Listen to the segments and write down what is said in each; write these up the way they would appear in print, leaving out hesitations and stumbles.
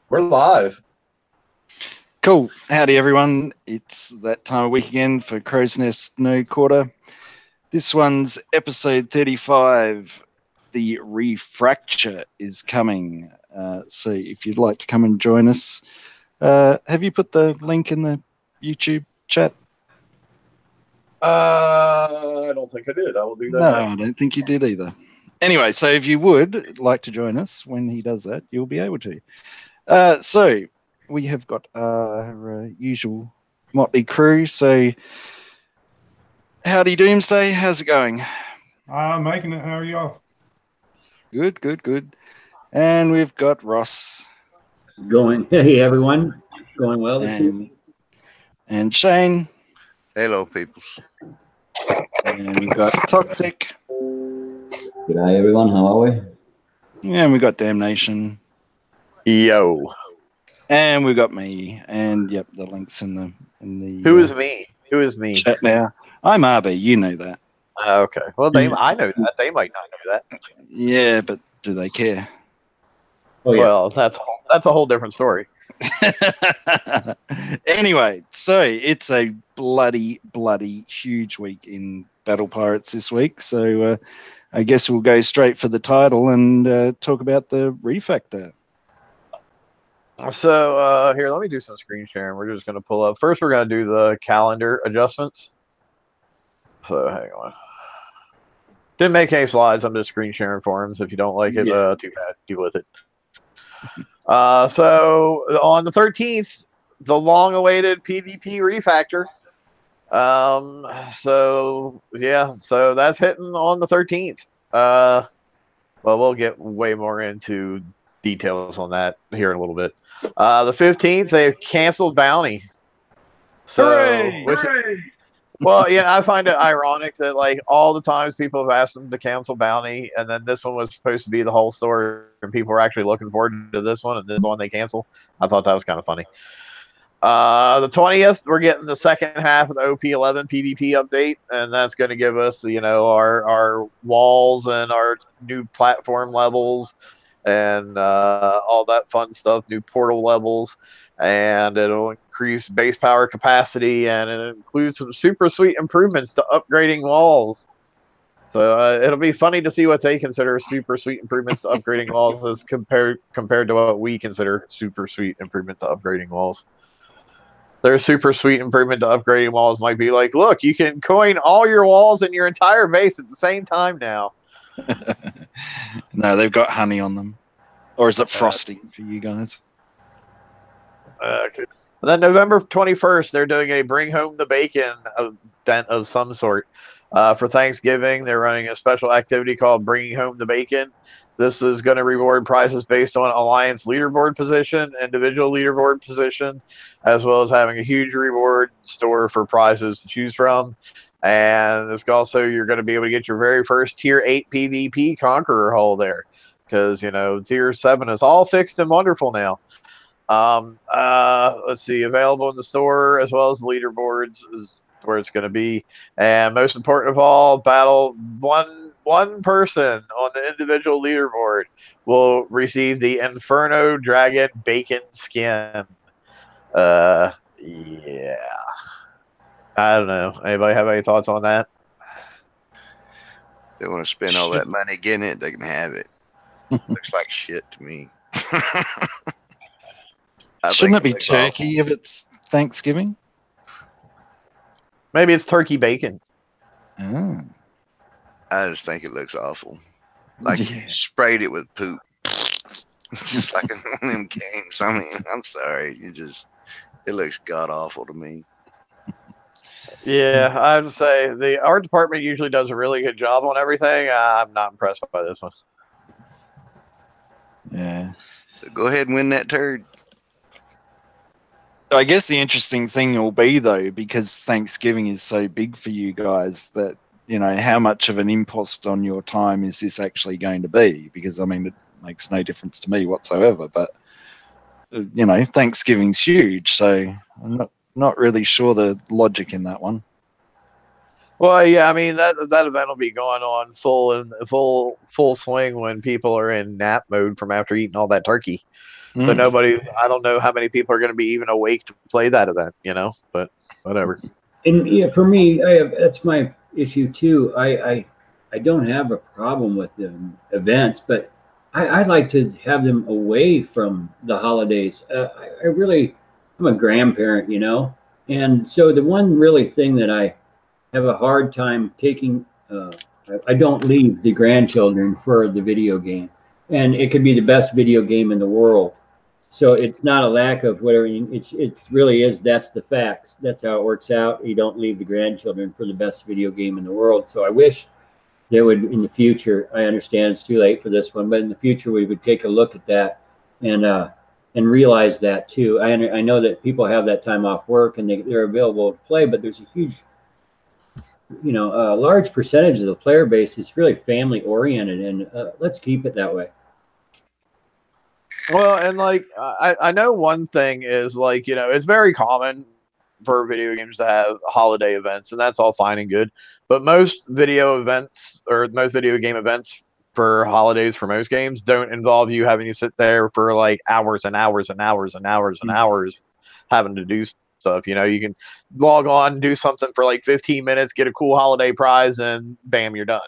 We're live. Cool. Howdy, everyone. It's that time of week again for Crow's Nest No Quarter. This one's episode 35. The Refracture is coming. So if you'd like to come and join us, have you put the link in the YouTube chat? I don't think I did. I will do that. No, I don't think you did either. Anyway, so if you would like to join us when he does that, you'll be able to. So we have got our usual motley crew. So howdy, Doomsday. How's it going? Making it. How are y'all? Good, good, good. And we've got Ross. Going. Hey, everyone. It's going well this week. And Shane. Hello, peoples. And we've got Toxic. G'day, everyone. How are we? And we've got Damnation. Yo. And we've got me. And yep, the link's in the Who is me? Who is me? Chat now. I'm RB, you know that. Okay. Well, I know that. They might not know that. Yeah, but do they care? Oh, yeah. Well, that's a whole different story. Anyway, so it's a bloody huge week in Battle Pirates this week. So I guess we'll go straight for the title and talk about the Refracture. So here, let me do some screen sharing. We're just going to pull up. First, we're going to do the calendar adjustments. So hang on. Didn't make any slides. I'm just screen sharing forums. If you don't like it, too bad. Deal with it. So on the 13th, the long-awaited PvP Refracture. So that's hitting on the 13th. Well, we'll get way more into details on that here in a little bit. The 15th, they've canceled Bounty. So, Hooray! Well, I find it ironic that like all the times people have asked them to cancel Bounty, and then this one was supposed to be the whole story, and people were actually looking forward to this one, and this one they cancel. I thought that was kind of funny. The 20th, we're getting the second half of the OP11 PvP update, and that's going to give us, our walls and our new platform levels and all that fun stuff, new portal levels. And it'll increase base power capacity, and it includes some super sweet improvements to upgrading walls. So it'll be funny to see what they consider super sweet improvements to upgrading walls as compared to what we consider super sweet improvement to upgrading walls. Their super sweet improvement to upgrading walls might be like, look, you can coin all your walls in your entire base at the same time now. No, they've got honey on them. Or is it frosting for you guys? Okay. And then November 21st, they're doing a Bring Home the Bacon event of some sort. For Thanksgiving, they're running a special activity called Bringing Home the Bacon. This is going to reward prizes based on Alliance leaderboard position, individual leaderboard position, as well as having a huge reward store for prizes to choose from. And it's also, you're going to be able to get your very first Tier 8 PvP Conqueror hull there. Because, Tier 7 is all fixed and wonderful now. Let's see, available in the store as well as the leaderboards is where it's going to be. And most important of all, battle one person on the individual leaderboard will receive the Inferno Dragon Bacon skin. Yeah. I don't know. Anybody have any thoughts on that? They want to spend all that money getting it, they can have it. Looks like shit to me. Shouldn't it be turkey if it's Thanksgiving? Maybe it's turkey bacon. Oh. I just think it looks awful. Like you sprayed it with poop. Just like in one of them games. I mean, I'm sorry. It looks god awful to me. Yeah, I would say the art department usually does a really good job on everything. I'm not impressed by this one. Yeah. So go ahead and win that turd. I guess the interesting thing will be, though, because Thanksgiving is so big for you guys, that, how much of an impost on your time is this actually going to be? Because, I mean, it makes no difference to me whatsoever. But, Thanksgiving's huge, so I'm not really sure the logic in that one. Well, yeah, I mean that event will be going on full swing when people are in nap mode from after eating all that turkey. So I don't know how many people are going to be even awake to play that event, but whatever. And yeah, for me, that's my issue too. I don't have a problem with the events, but I'd like to have them away from the holidays. I'm a grandparent, and so the one really thing that I have a hard time taking, I don't leave the grandchildren for the video game, and it could be the best video game in the world. So it's not a lack of whatever. It's really is. That's the facts. That's how it works out. You don't leave the grandchildren for the best video game in the world. So I wish there would in the future. I understand it's too late for this one, but in the future we would take a look at that and realize that too. I know that people have that time off work and they're available to play, but there's a huge, a large percentage of the player base is really family oriented, and let's keep it that way. Well, and like I know one thing is like it's very common for video games to have holiday events, and that's all fine and good. But most video game events for holidays for most games don't involve you having to sit there for like hours and hours and hours and hours and hours having to do stuff. You can log on, do something for like 15 minutes, get a cool holiday prize, and bam, you're done.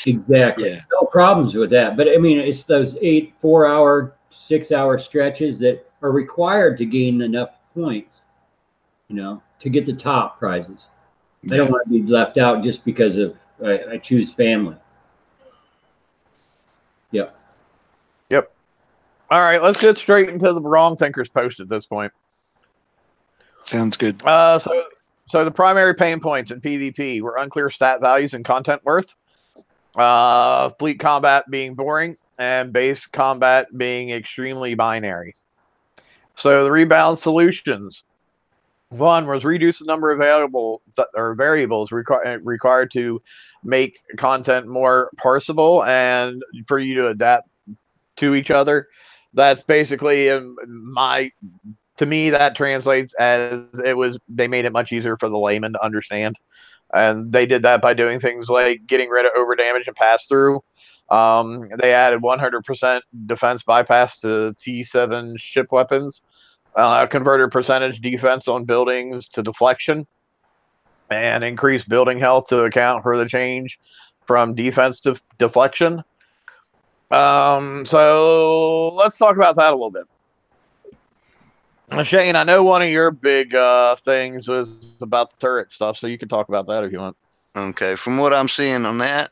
Exactly. Yeah. No problems with that. But I mean, it's those 4-hour, 6-hour stretches that are required to gain enough points, to get the top prizes. I don't want to be left out just because of I choose family. Yep. All right, let's get straight into the wrong thinkers post at this point. Sounds good. So the primary pain points in PvP were unclear stat values and content worth. Fleet combat being boring, and base combat being extremely binary. So the rebound solutions. One was reduce the number of variables required to make content more parsable and for you to adapt to each other. That's basically to me that translates as they made it much easier for the layman to understand. And they did that by doing things like getting rid of overdamage and pass through. They added 100% defense bypass to T7 ship weapons, converted percentage defense on buildings to deflection, and increased building health to account for the change from defense to deflection. So let's talk about that a little bit. Shane, I know one of your big things was about the turret stuff, so you can talk about that if you want. Okay, from what I'm seeing on that,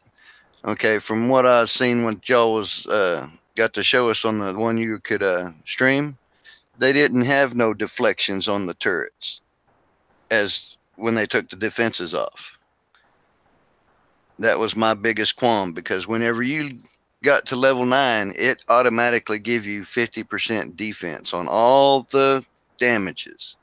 from what I've seen when Joe was got to show us on the one you could stream, they didn't have no deflections on the turrets as when they took the defenses off. That was my biggest qualm, because whenever you got to level 9, it automatically give you 50% defense on all the damages.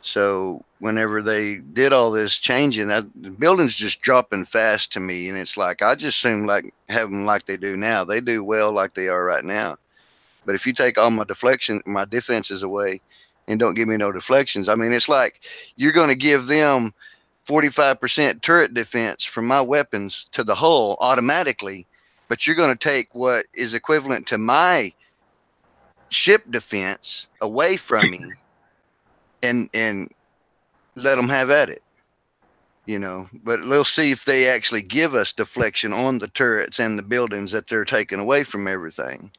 So whenever they did all this changing, the building's just dropping fast to me, and it's like I just assume like have them like they do now. They do well like they are right now. But if you take all my defenses away and don't give me no deflections, I mean, it's like you're going to give them 45% turret defense from my weapons to the hull automatically, but you're going to take what is equivalent to my ship defense away from me and let them have at it, but we'll see if they actually give us deflection on the turrets and the buildings that they're taking away from everything.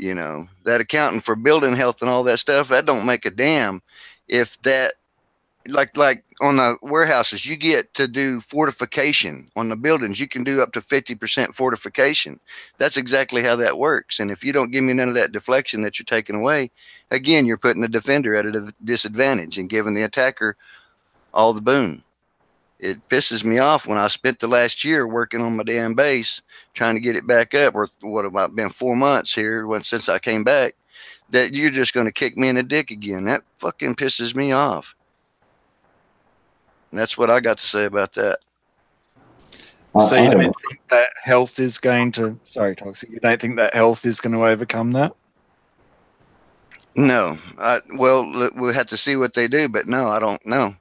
That accounting for building health and all that stuff, that don't make a damn if that, like on the warehouses, you get to do fortification. On the buildings, you can do up to 50% fortification. That's exactly how that works. And if you don't give me none of that deflection that you're taking away, again, you're putting the defender at a disadvantage and giving the attacker all the boon. It pisses me off when I spent the last year working on my damn base, trying to get it back up, or what have I been 4 months here since I came back, that you're just going to kick me in the dick again. That fucking pisses me off. And that's what I got to say about that. So you don't think that health is going to... Sorry, Toxic. You don't think that health is going to overcome that? No. Well, we'll have to see what they do, but no, I don't know.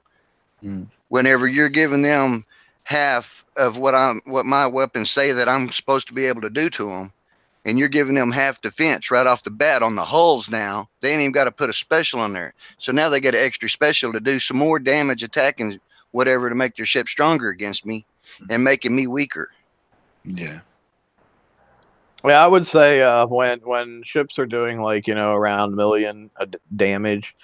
whenever you're giving them half of what my weapons say that I'm supposed to be able to do to them, and you're giving them half defense right off the bat on the hulls now. They ain't even got to put a special on there. So now they get an extra special to do some more damage attacking whatever to make their ship stronger against me and making me weaker. Yeah. Yeah, I would say when ships are doing like, you know, around 1 million damage,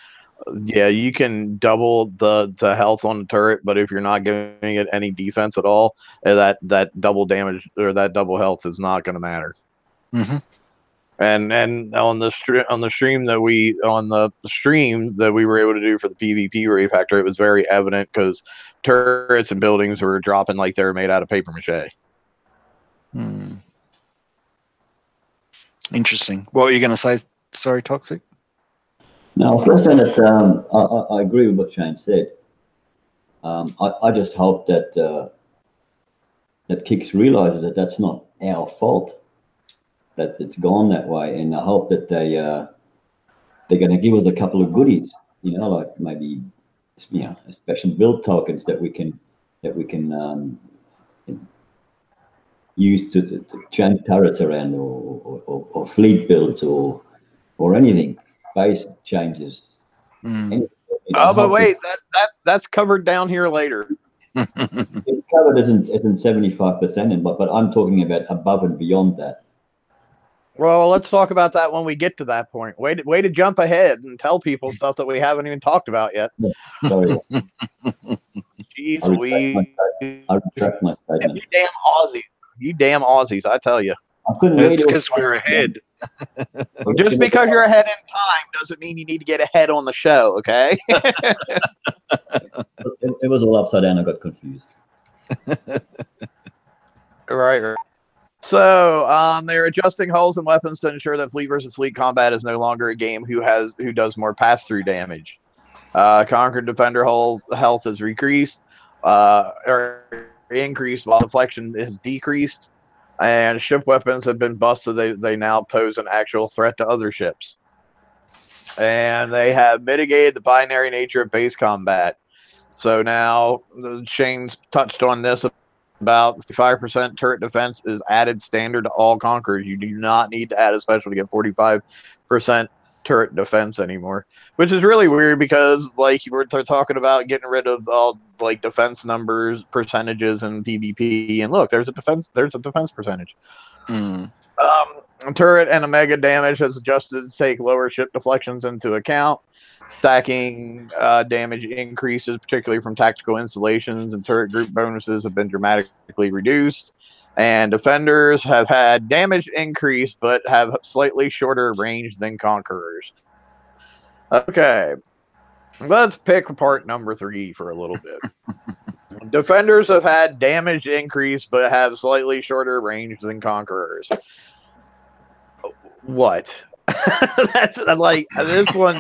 yeah, you can double the health on the turret, but if you're not giving it any defense at all, that double damage or that double health is not going to matter. Mm-hmm. And on the stream that we were able to do for the PvP refactor, it was very evident because turrets and buildings were dropping like they were made out of paper mache. Hmm. Interesting. What were you going to say? Sorry, Toxic? No, I was going to say that I agree with what Shane said. I just hope that that Kix realizes that that's not our fault, that it's gone that way, and I hope that they're going to give us a couple of goodies, you know, like maybe, you know, special build tokens that we can use to change turrets around, or fleet builds, or anything, base changes. Mm. Oh, but wait, that's covered down here later. It's covered isn't 75%, but I'm talking about above and beyond that. Well, let's talk about that when we get to that point. Way to jump ahead and tell people stuff that we haven't even talked about yet. Sorry. Jeez, I retract my statement. You damn Aussies, I tell you. I couldn't It's wait to- because we're ahead. Just because you're ahead in time doesn't mean you need to get ahead on the show, okay? It was all upside down. I got confused. Right. So they're adjusting hulls and weapons to ensure that fleet versus fleet combat is no longer a game who does more pass-through damage. Conquered defender hull health is increased or increased while deflection is decreased, and ship weapons have been busted. They now pose an actual threat to other ships, and they have mitigated the binary nature of base combat. So now Shane's touched on this. About 5% turret defense is added standard to all conquerors. You do not need to add a special to get 45% turret defense anymore, which is really weird because like they're talking about getting rid of all like defense numbers, percentages, and PvP. And look, there's a defense percentage. Mm. Turret and Omega damage has adjusted to take lower ship deflections into account. Stacking damage increases, particularly from tactical installations, and turret group bonuses have been dramatically reduced. And defenders have had damage increase, but have slightly shorter range than conquerors. Okay, let's pick apart number 3 for a little bit. Defenders have had damage increase, but have slightly shorter range than conquerors. What? That's like, this one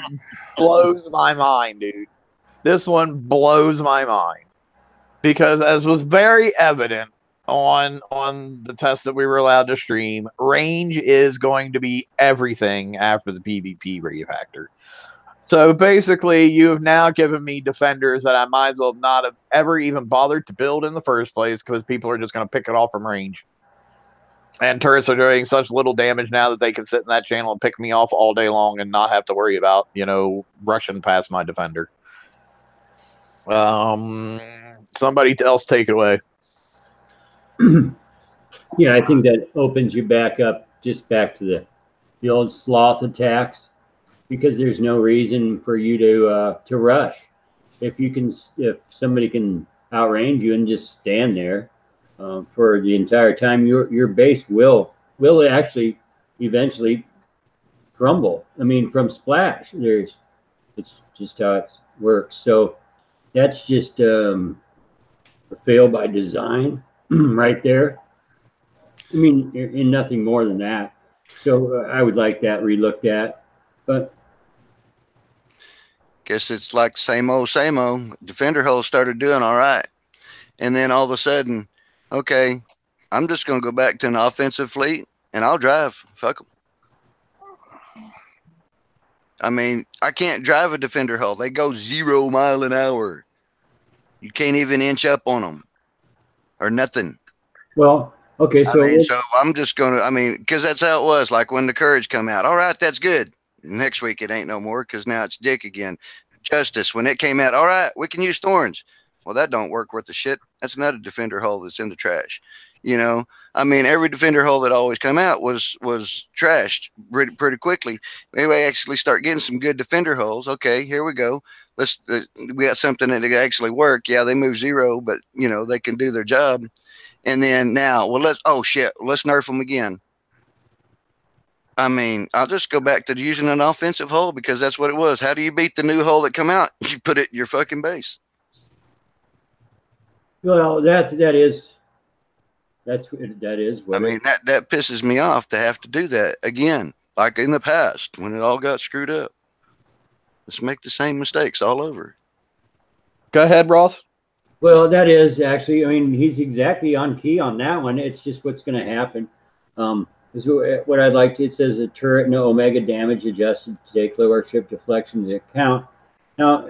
blows my mind, dude. This one blows my mind because, as was very evident on the test that we were allowed to stream, range is going to be everything after the PvP refactor. So basically, you have now given me defenders that I might as well not have ever even bothered to build in the first place because people are just going to pick it off from range. And turrets are doing such little damage now that they can sit in that channel and pick me off all day long and not have to worry about, you know, rushing past my defender. Somebody else take it away. Yeah, I think that opens you back up, just back to the old sloth attacks, because there's no reason for you to rush. If somebody can outrange you and just stand there for the entire time, your base will actually eventually crumble. I mean, from splash, it's just how it works. So that's just a fail by design right there. I mean, in nothing more than that. So I would like that relooked at, but Guess it's like same old. Defender hull started doing all right, and then all of a sudden, okay, I'm just going to go back to an offensive fleet, and I'll drive. Fuck them. I mean, I can't drive a defender hull. They go 0 mile an hour. You can't even inch up on them or nothing. Well, okay, so so I'm just gonna. I mean, because that's how it was. Like when the Courage come out. All right, that's good. Next week it ain't no more because now it's Dick again. Justice when it came out. All right, we can use Thorns. Well, that don't work worth the shit. That's another defender hull that's in the trash. You know, I mean, every defender hull that always come out was trashed pretty quickly. Maybe we actually start getting some good defender hulls. Okay, here we go. We got something that actually work. Yeah, they move 0, but you know they can do their job. And then now, well, let's nerf them again. I mean, I'll just go back to using an offensive hull because that's what it was. How do you beat the new hull that come out? You put it in your fucking base. well, that is what I mean, that pisses me off to have to do that again, like in the past when it all got screwed up. Let's make the same mistakes all over. Go ahead, Ross. Well, that is actually, I mean, he's exactly on key on that one. It's just what's going to happen. Is what I'd like to, it says a turret, no omega damage adjusted to take lower ship deflection into account. Now,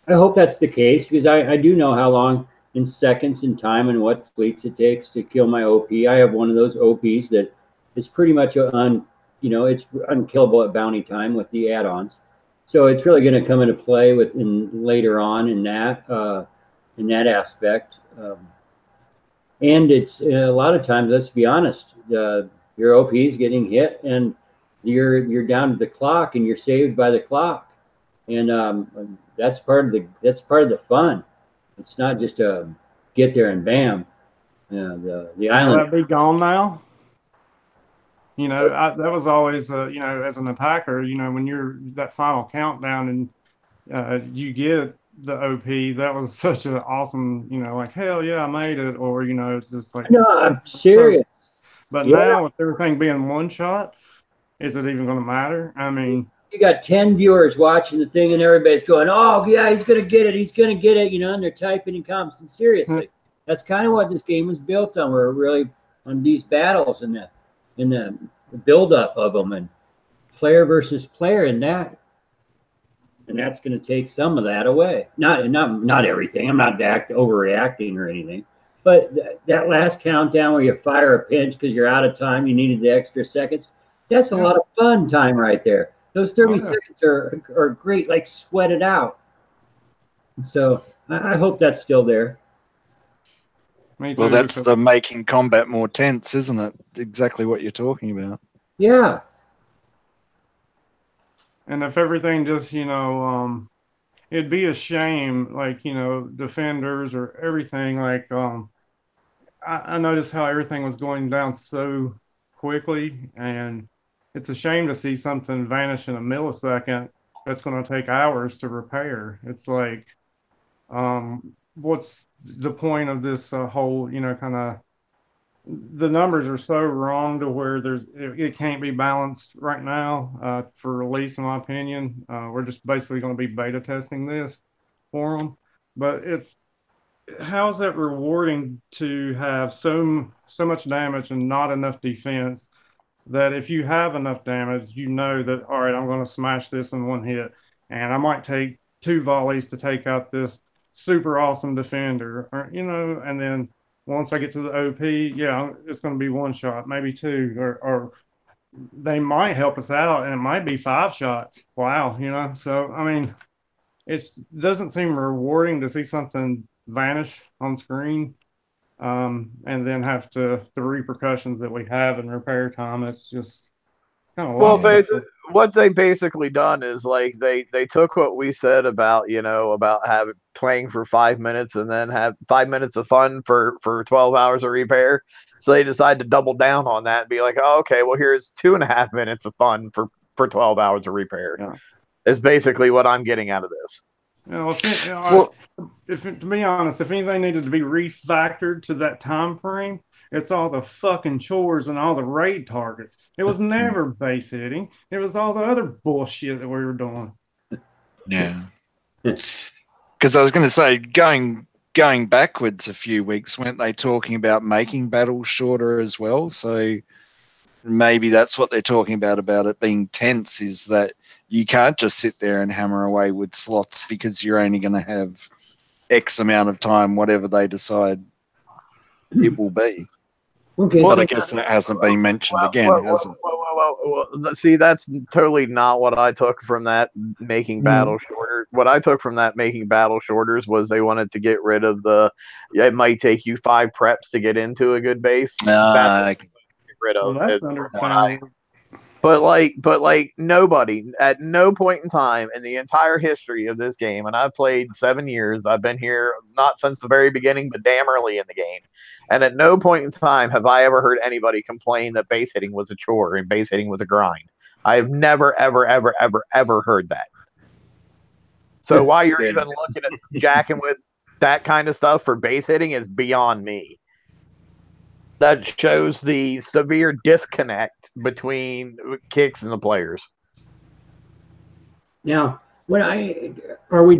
I hope that's the case because I do know how long in seconds in time and what fleets it takes to kill my OP. I have one of those OPs that is pretty much it's unkillable at bounty time with the add-ons. So it's really going to come into play later on in that aspect. And it's a lot of times, let's be honest, your OP is getting hit and you're down to the clock and you're saved by the clock. And that's part of the fun. It's not just get there and bam. The island. Will that be gone now? You know, that was always, you know, as an attacker, you know, when you're that final countdown and you get the OP, that was such an awesome, you know, like, hell yeah, I made it. Or, you know, it's just like, no, I'm serious. But now with everything being one shot, is it even going to matter? I mean, you got 10 viewers watching the thing and everybody's going, oh yeah, he's going to get it, you know, and they're typing in comments. And seriously, that's kind of what this game was built on. We're really on these battles and the buildup of them and player versus player and that's going to take some of that away. Not everything. I'm not overreacting or anything, but that last countdown where you fire a pinch because you're out of time, you needed the extra seconds. That's a lot of fun time right there. Those 30 seconds are great, like sweat it out. And so I hope that's still there. Well, that's the making combat more tense, isn't it? Exactly what you're talking about. Yeah. And if everything just, you know, it'd be a shame, like, you know, defenders or everything, like, I noticed how everything was going down so quickly, and it's a shame to see something vanish in a millisecond that's going to take hours to repair. It's like, what's the point of this whole, you know, kind of, the numbers are so wrong to where it can't be balanced right now for release, in my opinion. We're just basically going to be beta testing this for them. But how is that rewarding to have so much damage and not enough defense that if you have enough damage, you know that, all right, I'm going to smash this in one hit. And I might take 2 volleys to take out this super awesome defender, or, you know, and then once I get to the OP, yeah, it's going to be 1 shot, maybe 2, or they might help us out and it might be 5 shots. Wow. You know, so, I mean, it doesn't seem rewarding to see something vanish on screen and then have the repercussions that we have in repair time. It's kind of what they basically done is like they took what we said about, you know, about playing for 5 minutes and then have 5 minutes of fun for 12 hours of repair. So they decided to double down on that and be like, oh, okay, well, here's 2.5 minutes of fun for 12 hours of repair. Yeah. Is basically what I'm getting out of this. You know, to be honest, if anything needed to be refactored to that time frame, it's all the fucking chores and all the raid targets. It was never base hitting. It was all the other bullshit that we were doing. Yeah. Because I was going to say, going backwards a few weeks, weren't they talking about making battles shorter as well? So maybe that's what they're talking about it being tense, is that you can't just sit there and hammer away with slots because you're only going to have X amount of time, whatever they decide it will be. Okay, But so I guess that hasn't been mentioned again, has it? Well, see, that's totally not what I took from that making battle shorter. What I took from that making battle shorters was they wanted to get rid of it might take you 5 preps to get into a good base. That's what they get rid of. Well, that's understandable. But nobody at no point in time in the entire history of this game, and I've played 7 years. I've been here not since the very beginning, but damn early in the game. And at no point in time have I ever heard anybody complain that base hitting was a chore and base hitting was a grind. I have never, ever, ever, ever, ever heard that. So why you're even looking at jacking with that kind of stuff for base hitting is beyond me. That shows the severe disconnect between kicks and the players. now, are we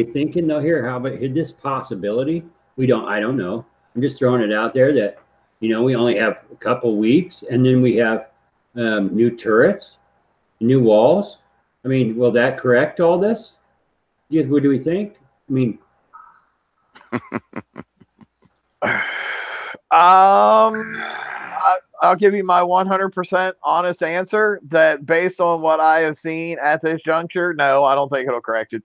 thinking though here? How about this possibility? I don't know. I'm just throwing it out there that we only have a couple weeks, and then we have new turrets, new walls. I mean, will that correct all this? What do we think? I mean, I'll give you my 100% honest answer that based on what I have seen at this juncture, no, I don't think it'll correct it.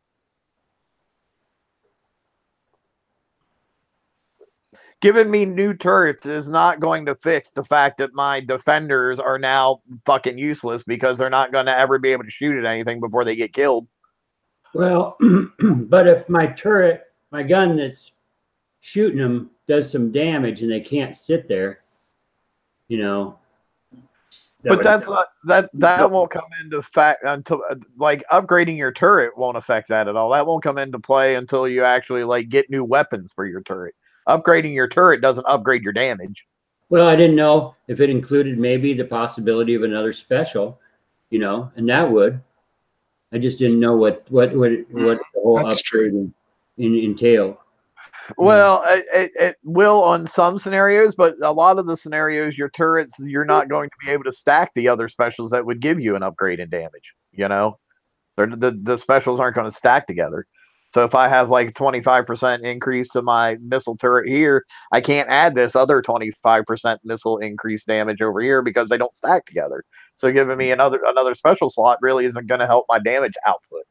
Giving me new turrets is not going to fix the fact that my defenders are now fucking useless because they're not going to ever be able to shoot at anything before they get killed. well, but if my gun that's shooting them does some damage and they can't sit there, But that won't come into fact until upgrading your turret won't affect that at all. That won't come into play until you actually get new weapons for your turret. Upgrading your turret doesn't upgrade your damage. Well, I didn't know if it included maybe the possibility of another special, and that would. I just didn't know what the whole upgrade entail. Well, it will on some scenarios, but a lot of the scenarios, your turrets, you're not going to be able to stack the other specials that would give you an upgrade in damage. The specials aren't going to stack together. So if I have 25% increase to my missile turret here, I can't add this other 25% missile increase damage over here because they don't stack together. So giving me another special slot really isn't going to help my damage output.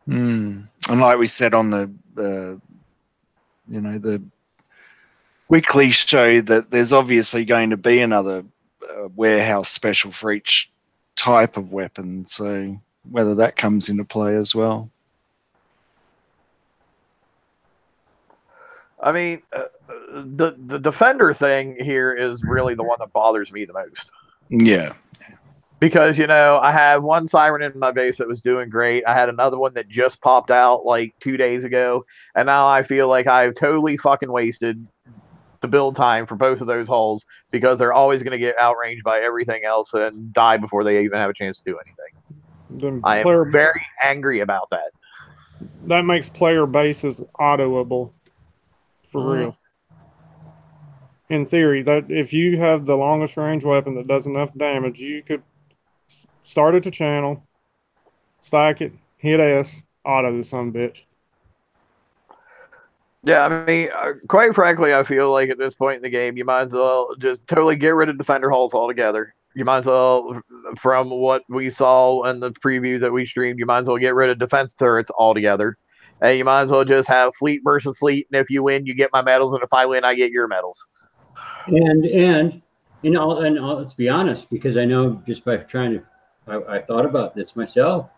And like we said on the weekly show, that there's obviously going to be another warehouse special for each type of weapon, so whether that comes into play as well. I mean, the defender thing here is really the one that bothers me the most. Yeah. Because, I had one siren in my base that was doing great. I had another one that just popped out 2 days ago. And now I feel like I've totally fucking wasted the build time for both of those hulls because they're always going to get outranged by everything else and die before they even have a chance to do anything. I am very angry about that. That makes player bases autoable. For real. In theory, that if you have the longest range weapon that does enough damage, you could start at the channel, stack it, hit S, auto the son of a bitch. Yeah, I mean, quite frankly, I feel like at this point in the game, you might as well just totally get rid of defender hulls altogether. You might as well, from what we saw in the preview that we streamed, you might as well get rid of defense turrets altogether. And you might as well just have fleet versus fleet, and if you win, you get my medals, and if I win, I get your medals. And let's be honest, because I know just by I thought about this myself.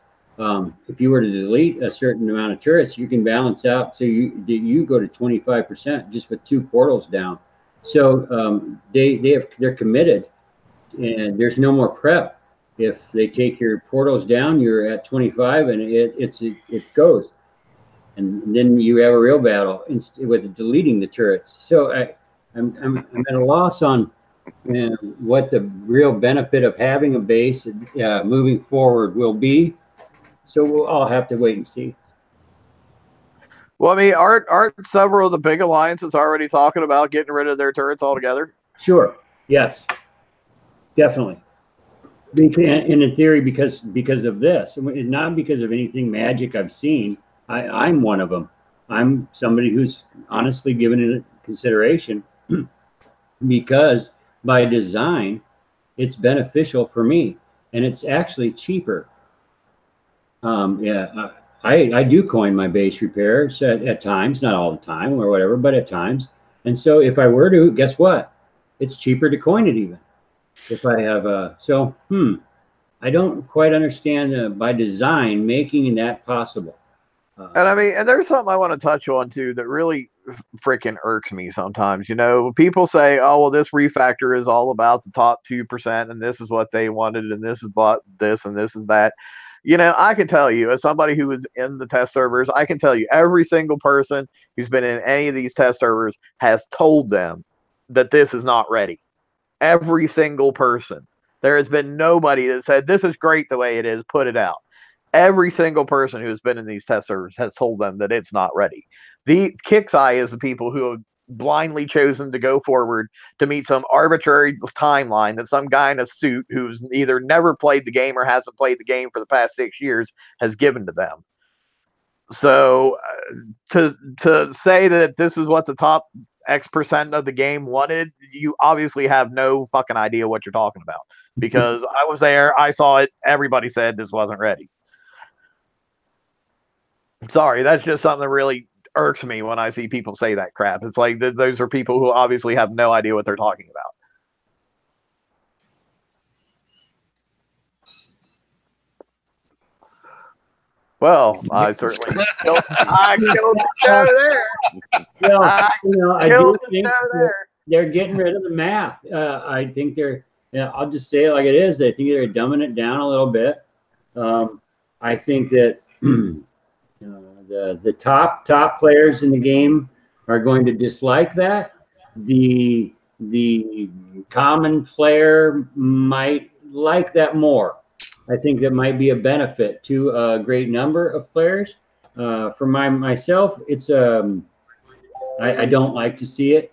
If you were to delete a certain amount of turrets, you can balance out so you go to 25% just with 2 portals down. So they're committed, and there's no more prep. If they take your portals down, you're at 25, and it goes, and then you have a real battle with deleting the turrets. So I'm at a loss on what the real benefit of having a base moving forward will be. So we'll all have to wait and see. Well, I mean, aren't several of the big alliances already talking about getting rid of their turrets altogether? Sure. Yes. Definitely. In theory, because of this, not because of anything magic I've seen. I'm one of them. I'm somebody who's honestly given it consideration because by design, it's beneficial for me, and it's actually cheaper. Yeah, I do coin my base repairs at times, not all the time or whatever, but at times. And so if I were to, guess what? It's cheaper to coin it even. If I have I don't quite understand by design making that possible. And I mean, and there's something I want to touch on too that really freaking irks me sometimes. You know, people say, "Oh, well, this refactor is all about the top 2%, and this is what they wanted, and this is what this, and this is that." You know, I can tell you, as somebody who was in the test servers, I can tell you every single person who's been in any of these test servers has told them that this is not ready. Every single person. There has been nobody that said, "This is great the way it is, put it out." Every single person who's been in these test servers has told them that it's not ready. The Kix's Eye is the people who have blindly chosen to go forward to meet some arbitrary timeline that some guy in a suit who's either never played the game or hasn't played the game for the past 6 years has given to them. So to say that this is what the top X% of the game wanted, you obviously have no fucking idea what you're talking about, because I was there, I saw it, everybody said this wasn't ready. Sorry, that's just something that really irks me when I see people say that crap. It's like those are people who obviously have no idea what they're talking about. Well, I certainly killed the show there. Well, I do think they're getting rid of the math. I think they're, I'll just say it like it is. I think they're dumbing it down a little bit. I think that the top players in the game are going to dislike that. The common player might like that more. I think that might be a benefit to a great number of players. For myself, it's I don't like to see it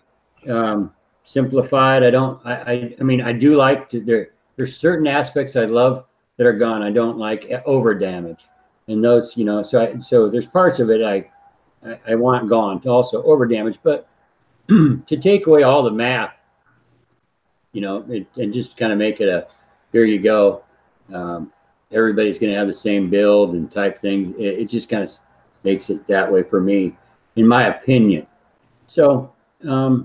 simplified. I mean, I do like to. There's certain aspects I love that are gone. I don't like over damage, and those, so there's parts of it I want gone. Also over damage, but to take away all the math, and just kind of make it a here you go. Everybody's going to have the same build and type thing. It just kind of makes it that way for me, in my opinion. So I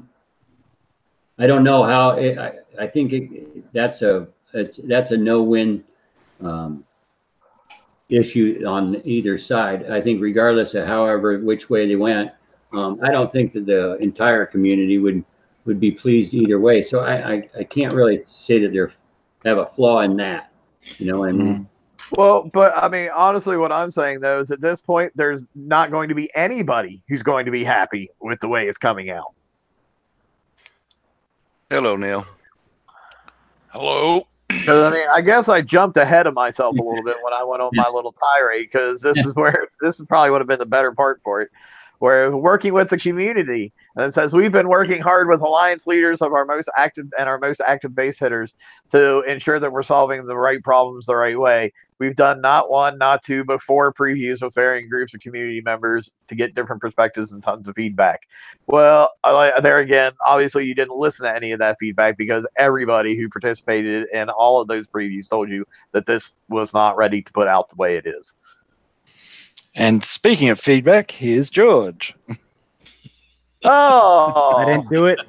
don't know how. I think that's a no-win issue on either side. I think regardless of which way they went, I don't think that the entire community would be pleased either way. So I can't really say that they have a flaw in that. You know what I mean? Well, but I mean, honestly, what I'm saying though is at this point, there's not going to be anybody who's going to be happy with the way it's coming out. Hello, Neil. Hello. Because I mean, I guess I jumped ahead of myself a little bit when I went on my little tirade, because this is probably would have been the better part for it. We're working with the community, and it says we've been working hard with alliance leaders of our most active base hitters to ensure that we're solving the right problems the right way. We've done not one, not two, but 4 previews with varying groups of community members to get different perspectives and tons of feedback. Well, there again, obviously you didn't listen to any of that feedback, because everybody who participated in all of those previews told you that this was not ready to put out the way it is. And speaking of feedback, here's George. Oh, I didn't do it.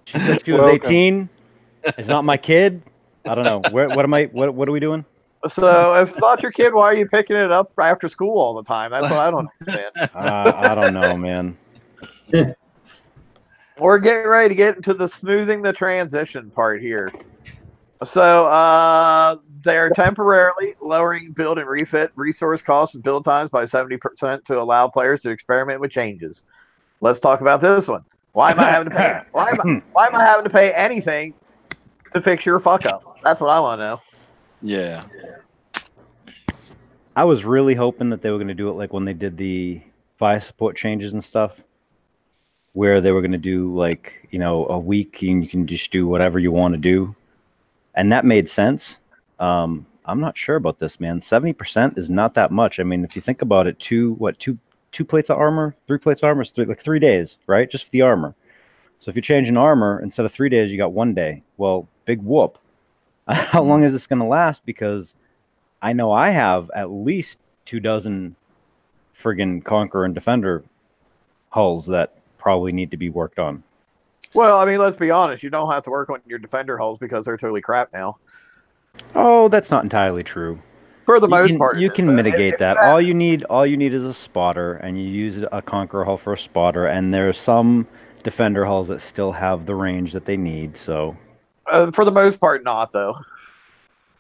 She said she was 18. It's not my kid. I don't know. What are we doing? So if it's not your kid, why are you picking it up after school all the time? That's what I don't understand. I don't know, man. We're getting ready to get into the smoothing the transition part here. So they're temporarily lowering build and refit resource costs and build times by 70% to allow players to experiment with changes. Let's talk about this one. Why am I having to pay? Why am I having to pay anything to fix your fuck up? That's what I want to know. Yeah. I was really hoping that they were going to do it like when they did the fire support changes and stuff, where they were going to do like, a week and you can just do whatever you want to do. and that made sense. I'm not sure about this, man. 70% is not that much. I mean, if you think about it, two plates of armor, 3 plates of armor, is 3 days, right? Just the armor. So if you change an armor, instead of 3 days, you got 1 day. Well, big whoop. How long is this going to last? Because I know I have at least 24 friggin' Conqueror and Defender hulls that probably need to be worked on. Well, I mean, let's be honest. You don't have to work on your Defender hulls because they're totally crap now. Oh, that's not entirely true. For the most part, you can mitigate that. All you need is a spotter, and you use a Conqueror hull for a spotter. And there are some Defender hulls that still have the range that they need. So, for the most part, not though.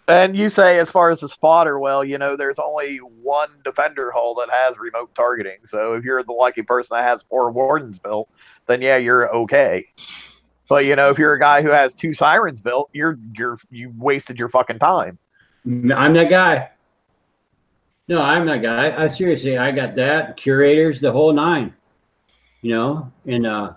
And you say, as far as the spotter, well, you know, there's only one Defender hull that has remote targeting. So if you're the lucky person that has 4 Wardens built, then yeah, you're okay. But you know, if you're a guy who has 2 Sirens built, you wasted your fucking time. I'm that guy. No, I'm that guy. I seriously, I got that, curators, the whole 9. You know, and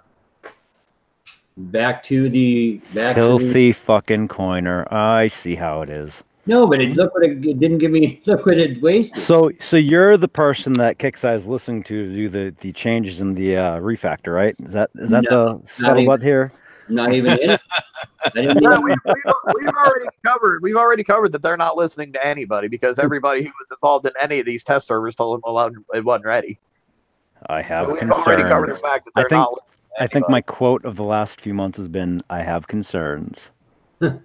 back to filthy fucking coiner. I see how it is. No, but look what it didn't give me. Look what it wasted. So you're the person that Kickseye is listening to do the changes in the refactor, right? Is that the scuttlebutt here? Not even in it. We've already covered that they're not listening to anybody because everybody who was involved in any of these test servers told them it wasn't ready. I have so concerns. Already covered the fact that they're not listening to I think my quote of the last few months has been, "I have concerns." But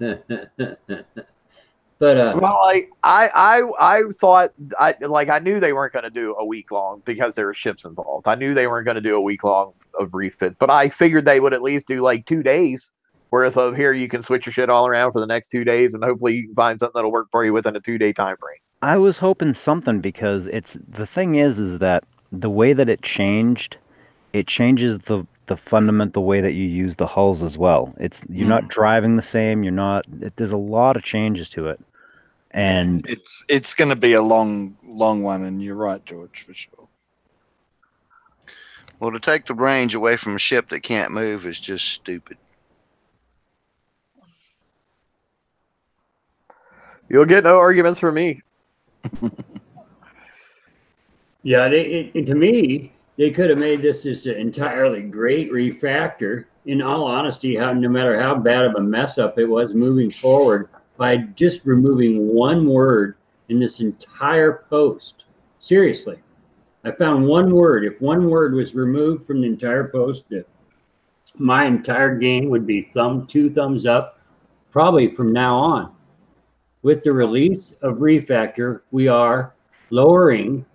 well, I thought I knew they weren't going to do a week long because there were ships involved. I knew they weren't going to do a week long of refits, but I figured they would at least do like 2 days worth of here. You can switch your shit all around for the next 2 days, and hopefully you can find something that'll work for you within a 2-day time frame. I was hoping something because the thing is that the way that it changes the fundamental way that you use the hulls as well. You're not driving the same. There's a lot of changes to it, and it's going to be a long one. And you're right, George, for sure. Well, to take the range away from a ship that can't move is just stupid. You'll get no arguments from me. Yeah, to me, they could have made this just an entirely great refactor. In all honesty, no matter how bad of a mess up it was moving forward, by just removing one word in this entire post. Seriously, I found one word. If one word was removed from the entire post, my entire game would be 2 thumbs up, probably from now on. With the release of Refactor, we are lowering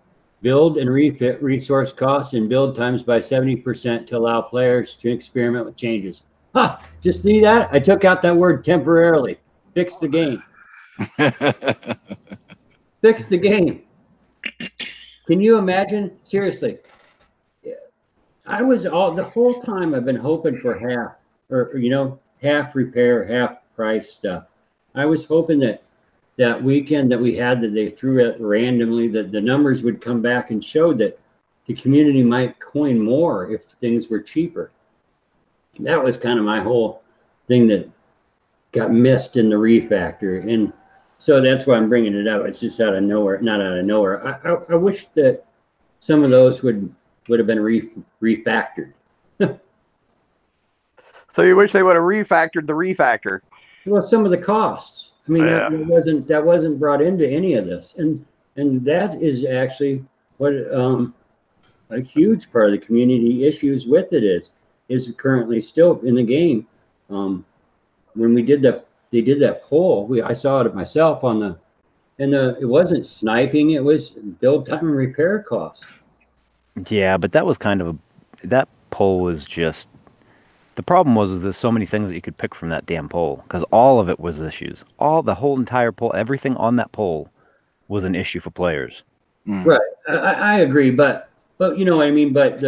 build and refit resource costs and build times by 70% to allow players to experiment with changes. Ha! Just see that? I took out that word temporarily. Fix the game. Fix the game. Can you imagine? Seriously. I was the whole time I've been hoping for half repair, half price stuff. I was hoping that weekend that we had that they threw it randomly, that the numbers would come back and show that the community might coin more if things were cheaper. That was kind of my whole thing that got missed in the refactor. And so that's why I'm bringing it up. It's just out of nowhere, not out of nowhere. I wish that some of those would have been refactored. So you wish they would have refactored the refactor? Well, some of the costs. I mean, that wasn't brought into any of this, and that is actually what a huge part of the community issues with it is currently still in the game. When they did that poll, I saw it myself it wasn't sniping, it was build time and repair costs. Yeah, but that was that poll was just. The problem was there's so many things that you could pick from that damn poll because all of it was issues. The whole entire poll, everything on that poll was an issue for players. Right, I agree, but you know what I mean. But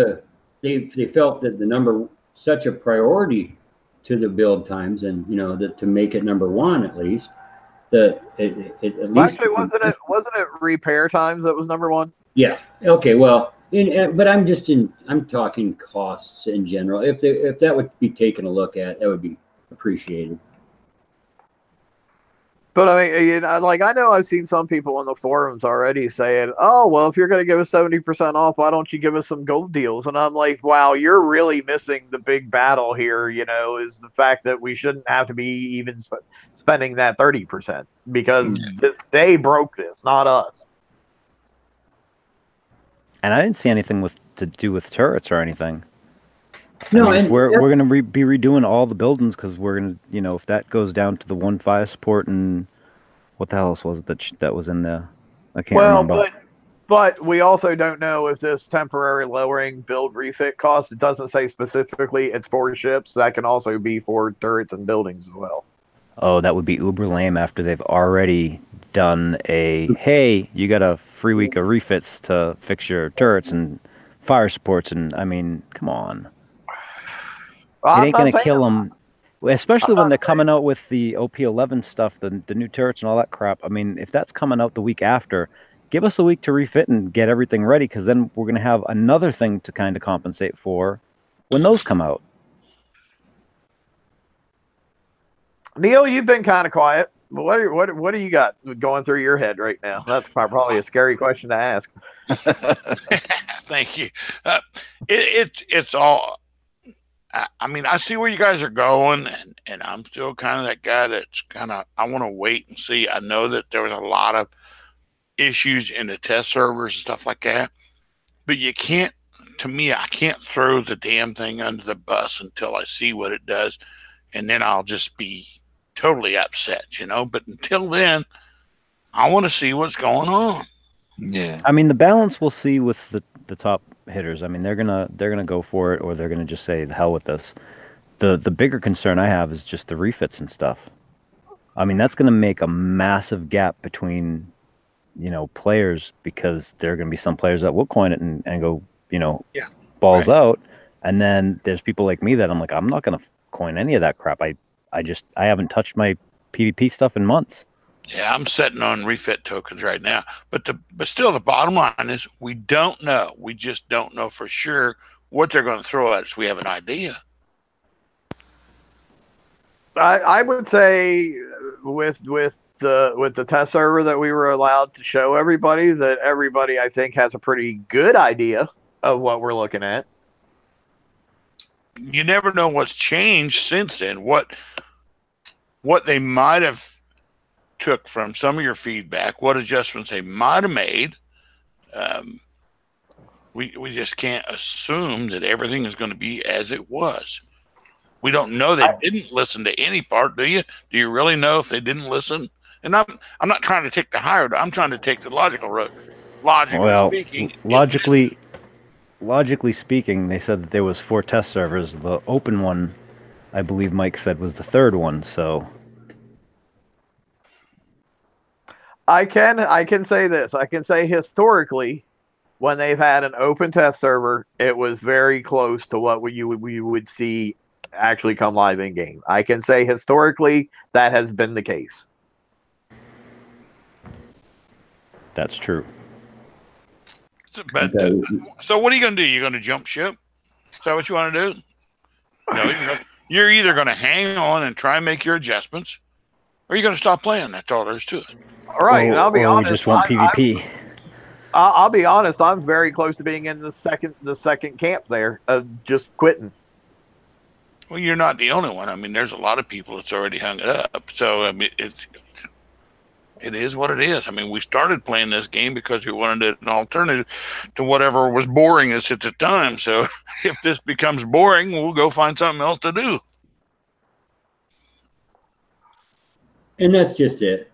they felt that the number such a priority to the build times, and you know that to make it number 1 at least. That it at least actually wasn't it repair times that was number 1? Yeah. Okay. Well. But I'm talking costs in general. If that would be taken a look at, that would be appreciated. But I mean, you know, like I know I've seen some people on the forums already saying, "Oh, well, if you're going to give us 70% off, why don't you give us some gold deals?" And I'm like, "Wow, you're really missing the big battle here. You know, is the fact that we shouldn't have to be even spending that 30% because they broke this, not us." And I didn't see anything to do with turrets or anything. No, I mean, and if we're going to be redoing all the buildings because we're going to, you know, if that goes down to the one fire support and what the hell else was it that was in there? I can't remember. But we also don't know if this temporary lowering build refit cost. It doesn't say specifically it's for ships. That can also be for turrets and buildings as well. Oh, that would be uber lame after they've already done hey, you got a free week of refits to fix your turrets and fire supports, and I mean, come on. It ain't going to kill them, especially when they're coming out with the OP11 stuff, the new turrets and all that crap. I mean, if that's coming out the week after, give us a week to refit and get everything ready, because then we're going to have another thing to kind of compensate for when those come out. Neil, you've been kind of quiet. What do you got going through your head right now? That's probably a scary question to ask. Thank you. It's all. I mean, I see where you guys are going, and I'm still kind of that guy that's kind of, I want to wait and see. I know that there was a lot of issues in the test servers and stuff like that, but you can't, to me, I can't throw the damn thing under the bus until I see what it does, and then I'll just be totally upset, you know. But until then, I want to see what's going on. Yeah. I mean, the balance we'll see with the top hitters. I mean, they're gonna go for it, or they're gonna just say the hell with this. The bigger concern I have is just the refits and stuff. I mean, that's gonna make a massive gap between, you know, players, because there are gonna be some players that will coin it and go, you know, balls out, and then there's people like me that I'm like, I'm not gonna coin any of that crap. I haven't touched my PvP stuff in months. Yeah, I'm sitting on refit tokens right now, but still, the bottom line is we don't know. We just don't know for sure what they're going to throw at us. We have an idea. I would say with the test server that we were allowed to show everybody, that everybody I think has a pretty good idea of what we're looking at. You never know what's changed since then. What they might have took from some of your feedback, what adjustments they might have made. We just can't assume that everything is going to be as it was. We don't know. They didn't listen to any part, do you? Do you really know if they didn't listen? And I'm not trying to take the higher road. I'm trying to take the logical road. Logically speaking, they said that there was 4 test servers. The open one, I believe Mike said, was the 3rd one. So I can say this. I can say historically, when they've had an open test server, it was very close to what we would see actually come live in game. I can say historically that has been the case. That's true. So what are you going to do? You're going to jump ship? Is that what you want to do? No, you're either going to hang on and try and make your adjustments, or you're going to stop playing. That's all there is to it. All right, and I'll be honest. You just want PvP. I'll be honest. I'm very close to being in the second camp there of just quitting. Well, you're not the only one. I mean, there's a lot of people that's already hung it up. So I mean, it is what it is. I mean, we started playing this game because we wanted an alternative to whatever was boring us at the time. So if this becomes boring, we'll go find something else to do. And that's just it.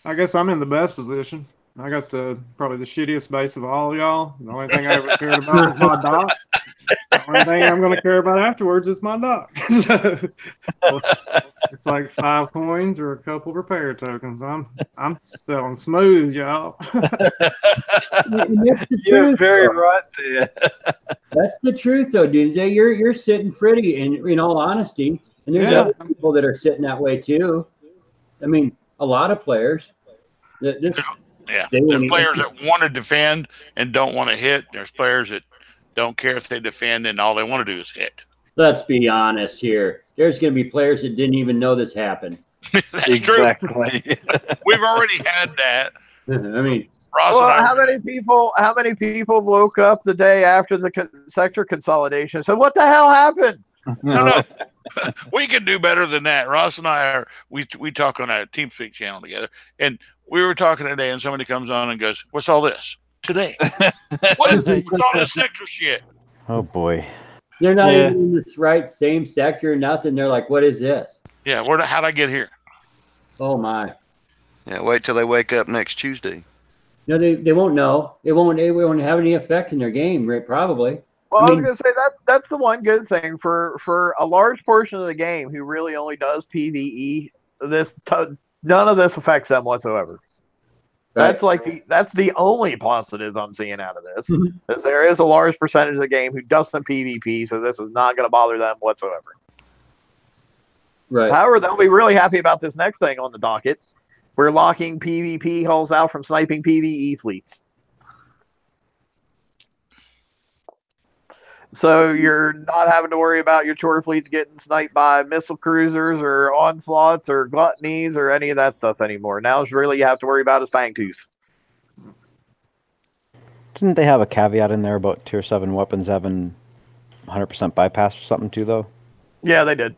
I guess I'm in the best position. I got probably the shittiest base of all of y'all. The only thing I ever cared about is my dock. The only thing I'm going to care about afterwards is my dock. So, it's like 5 coins or a couple repair tokens. I'm selling smooth, y'all. You're very right there. That's the truth, though, Doomsday. You're sitting pretty, in all honesty. And there's other people that are sitting that way too. I mean, a lot of players. There's players that want to defend and don't want to hit. There's players that don't care if they defend and all they want to do is hit. Let's be honest here. There's going to be players that didn't even know this happened. That's Exactly. true. We've already had that. I mean, Ross Well, and I how many people woke up the day after the sector consolidation and said, "What the hell happened?" No. We can do better than that. Ross and I we talk on a TeamSpeak channel together, and we were talking today, and somebody comes on and goes, "What's all this today? What's all this sector shit?" Oh boy. they're not even in this same sector, nothing. They're like, what is this? Yeah, how'd I get here? Oh, my. Yeah, wait till they wake up next Tuesday. No, they won't know. It won't have any effect in their game, right? Probably. Well, I I mean, was going to say that's the one good thing for a large portion of the game who really only does PVE. None of this affects them whatsoever. right. That's the only positive I'm seeing out of this. Is there is a large percentage of the game who doesn't PvP, so this is not going to bother them whatsoever. Right. However, they'll be really happy about this next thing on the docket. We're locking PvP hulls out from sniping PvE fleets. So you're not having to worry about your chore fleets getting sniped by missile cruisers or onslaughts or gluttonies or any of that stuff anymore. Now it's really you have to worry about is fangtooth. Didn't they have a caveat in there about tier 7 weapons having 100% bypass or something too, though? Yeah, they did.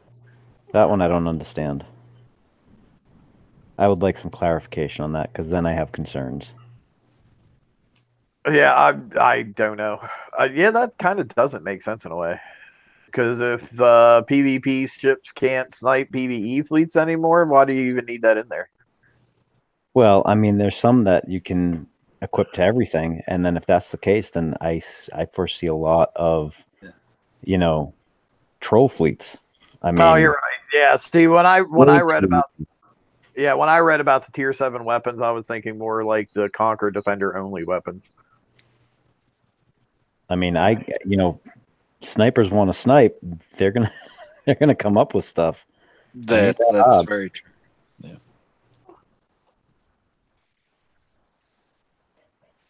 That one I don't understand. I would like some clarification on that, because then I have concerns. Yeah, I don't know. Yeah, that kind of doesn't make sense in a way. Because if PvP ships can't snipe PvE fleets anymore, why do you even need that in there? Well, I mean, there's some that you can equip to everything, and then if that's the case, then I foresee a lot of, troll fleets. I mean, Oh, you're right. Yeah, see, when I read about the tier 7 weapons, I was thinking more like the Conquer Defender only weapons. I mean, snipers want to snipe. They're gonna come up with stuff. That's very true. Yeah.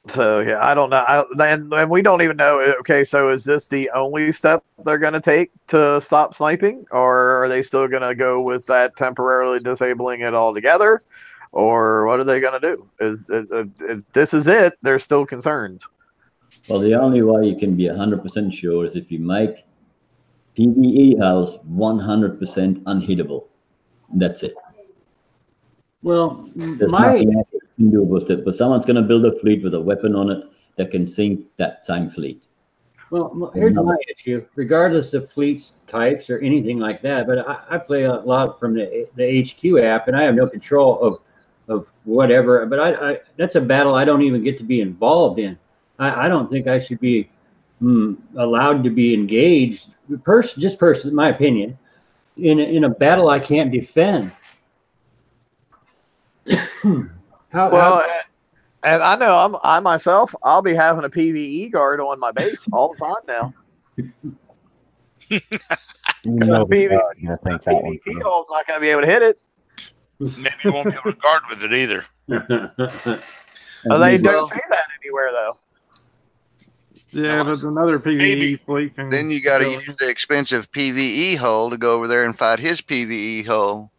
So yeah, I don't know. And we don't even know. Okay, so is this the only step they're going to take to stop sniping, or are they still going to go with that temporarily disabling it altogether, or what are they going to do? If this is it, there's still concerns. Well, the only way you can be 100% sure is if you make PvE hulls 100% unhittable. That's it. Well, There's nothing else you can do with it. But someone's going to build a fleet with a weapon on it that can sink that same fleet. Well, here's my issue. Regardless of fleets types or anything like that, but I play a lot from the HQ app, and I have no control of whatever. But I that's a battle I don't even get to be involved in. I don't think I should be allowed to be engaged. Just personally, my opinion, in a battle I can't defend. And I know I myself, I'll be having a PvE guard on my base all the time now. PvP hall's not going to be able to hit it. Maybe you won't be able to guard with it either. They don't say that anywhere, though. Yeah, but another PvE fleet can. Then you got to use the expensive PvE hull to go over there and fight his PvE hull,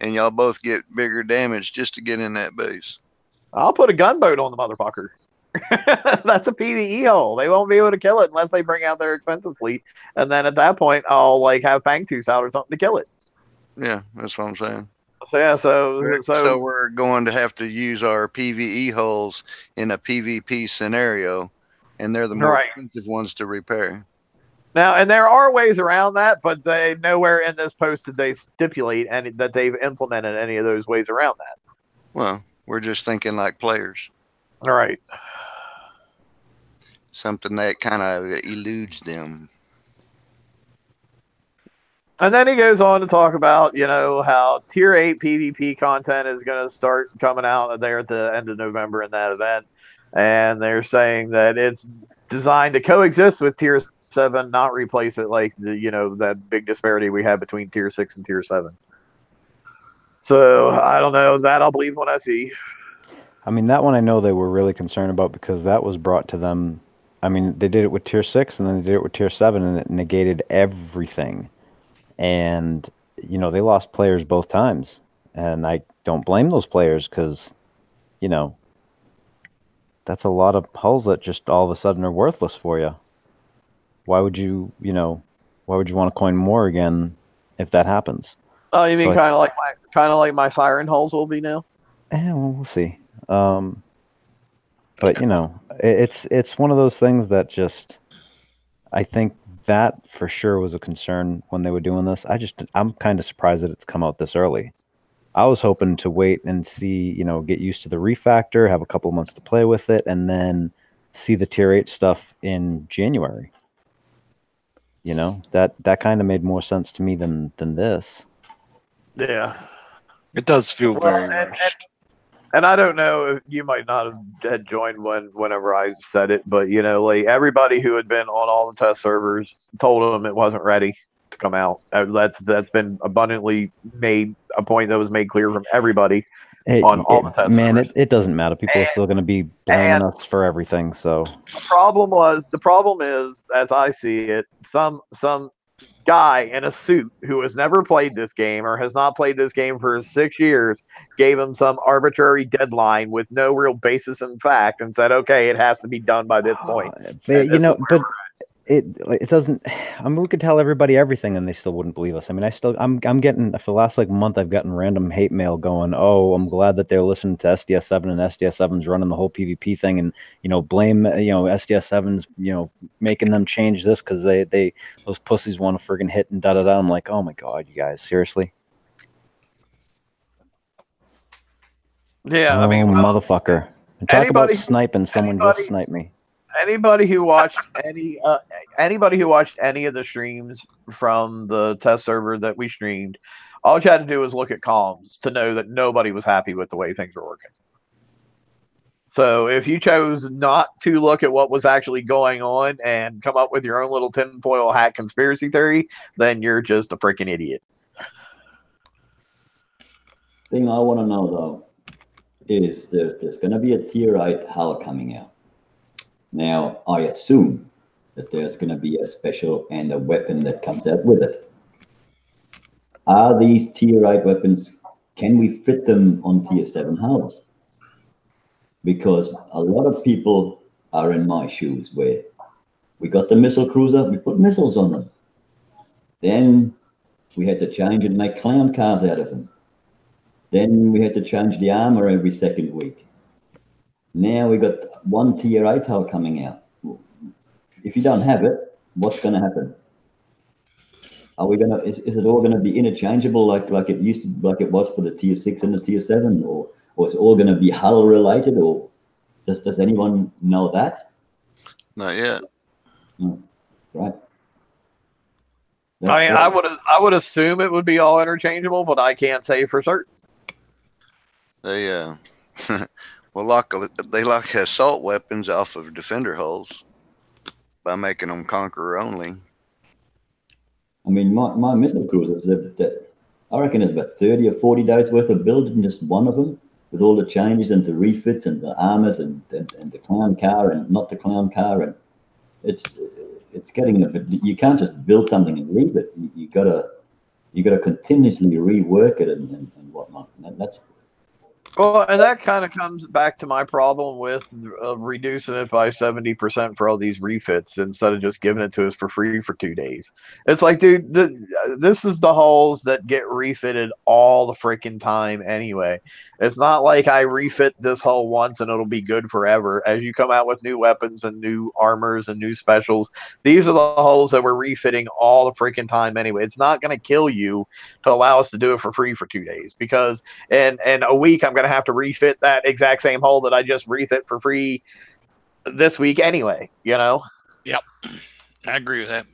and y'all both get bigger damage just to get in that base. I'll put a gunboat on the motherfucker. That's a PvE hull. They won't be able to kill it unless they bring out their expensive fleet, and then at that point, I'll have Fangtooth out or something to kill it. Yeah, that's what I'm saying. So yeah, so we're going to have to use our PvE hulls in a PvP scenario, and they're the more expensive ones to repair. Now, and there are ways around that, but they nowhere in this post did they stipulate that they've implemented any of those ways around that. Well, we're just thinking like players. All right. Something that kind of eludes them. And then he goes on to talk about, how Tier 8 PvP content is going to start coming out there at the end of November in that event. And they're saying that it's designed to coexist with Tier 7, not replace it like that big disparity we have between Tier 6 and Tier 7. So, I don't know. That I'll believe when I see. I mean, that one I know they were really concerned about because that was brought to them I mean, they did it with tier 6 and then they did it with tier 7 and it negated everything. And, they lost players both times. And I don't blame those players because, that's a lot of hulls that just all of a sudden are worthless for you. Why would you, why would you want to coin more again if that happens? Oh, you mean kind of like my siren hulls will be now? Well, we'll see. But it's one of those things that just, I think that for sure was a concern when they were doing this. I'm kind of surprised that it's come out this early. I was hoping to wait and see, get used to the refactor, have a couple of months to play with it, and then see the tier 8 stuff in January. That kind of made more sense to me than this. Yeah. It does feel very rushed. And I don't know if you might not have had joined whenever I said it, but like everybody who had been on all the test servers told them it wasn't ready to come out. That's been abundantly made a point that was made clear from everybody on all the test servers. It doesn't matter. People are still going to be blaming us for everything. So the problem is, as I see it, some guy in a suit who has never played this game or has not played this game for 6 years gave him some arbitrary deadline with no real basis in fact and said, okay, it has to be done by this point. But it doesn't. I mean, we could tell everybody everything and they still wouldn't believe us. I mean, I'm getting, for the last month, I've gotten random hate mail going, oh, I'm glad that they're listening to SDS7 and SDS7's running the whole PvP thing and blame SDS7's making them change this because they those pussies want to friggin' hit and da. I'm like, oh my god, you guys, seriously? Yeah, I mean, motherfucker. Talk about sniping. Someone just sniped me. Anybody who watched any of the streams from the test server that we streamed, all you had to do was look at comms to know that nobody was happy with the way things were working. So if you chose not to look at what was actually going on and come up with your own little tinfoil hat conspiracy theory, then you're just a freaking idiot. Thing I want to know though is there's going to be a tier 8 hull coming out. Now, I assume that there's going to be a special and a weapon that comes out with it. Are these tier 8 weapons, can we fit them on tier 7 hulls? Because a lot of people are in my shoes where we got the missile cruiser, we put missiles on them. Then we had to change and make clown cars out of them. Then we had to change the armor every second week. Now we got one tier 8 hull coming out. If you don't have it, what's going to happen? Are we going to? Is it all going to be interchangeable like it used to, like it was for the tier 6 and the tier 7, or is it all going to be hull related? Or does anyone know that? Not yet. No. Right. I mean, I would assume it would be all interchangeable, but I can't say for certain. They they lock assault weapons off of defender hulls by making them conqueror only. I mean, my missile cruisers, I reckon it's about 30 or 40 days worth of building just one of them, with all the changes and the refits and the armors and the clown car and not the clown car, and it's getting a bit. You can't just build something and leave it. You gotta continuously rework it and whatnot. And that's. Well, and that kind of comes back to my problem with reducing it by 70% for all these refits instead of just giving it to us for free for 2 days. It's like, dude, this is the hulls that get refitted all the freaking time anyway. It's not like I refit this hull once and it'll be good forever. As you come out with new weapons and new armors and new specials, these are the hulls that we're refitting all the freaking time anyway. It's not going to kill you to allow us to do it for free for 2 days, because in a week I'm going to have to refit that exact same hull that I just refit for free this week anyway, Yep, I agree with that.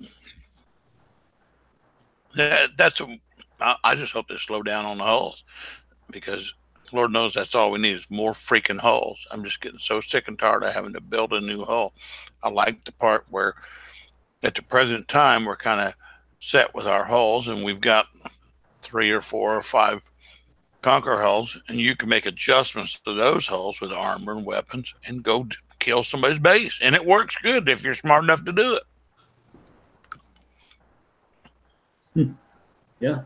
I just hope they slow down on the hulls, because Lord knows that's all we need is more freaking hulls. I'm just getting so sick and tired of having to build a new hull. I like the part where at the present time we're kind of set with our hulls and we've got 3 or 4 or 5 conquer hulls, and you can make adjustments to those hulls with armor and weapons and go kill somebody's base, and it works good if you're smart enough to do it. Yeah,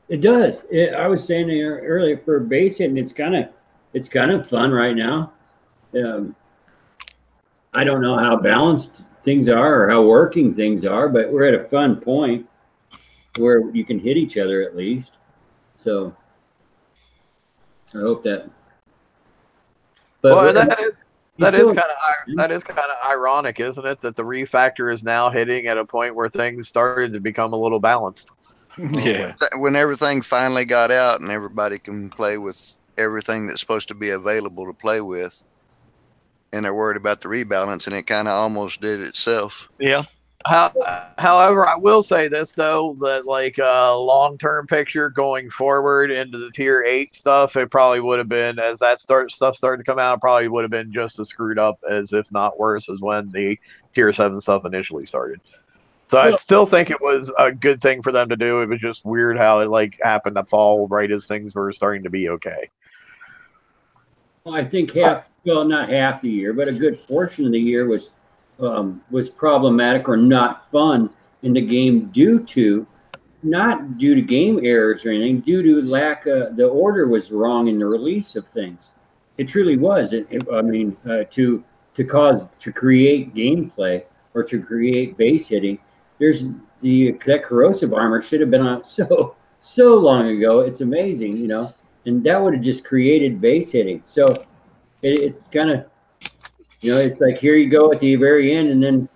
it does. I was saying earlier for base hitting, it's kind of fun right now. I don't know how balanced things are or how working things are, but we're at a fun point where you can hit each other at least. So I hope that. But well, that is kind of ironic, isn't it? That the refactor is now hitting at a point where things started to become a little balanced. Yeah. When everything finally got out and everybody can play with everything that's supposed to be available to play with, and they're worried about the rebalance, and it kind of almost did itself. Yeah. However, I will say this though, that like long-term picture going forward into the tier 8 stuff, it probably would have been, as that stuff started to come out, probably would have been just as screwed up as, if not worse, as when the tier 7 stuff initially started. So I still think it was a good thing for them to do. It was just weird how it like happened to fall right as things were starting to be okay. Well, I think not half the year, but a good portion of the year was problematic or not fun in the game not due to game errors or anything, due to lack of the order was wrong in the release of things. It truly was. To create gameplay or to create base hitting, that corrosive armor should have been on so long ago. It's amazing, and that would have just created base hitting. So it's kind of, it's like, here you go at the very end, and then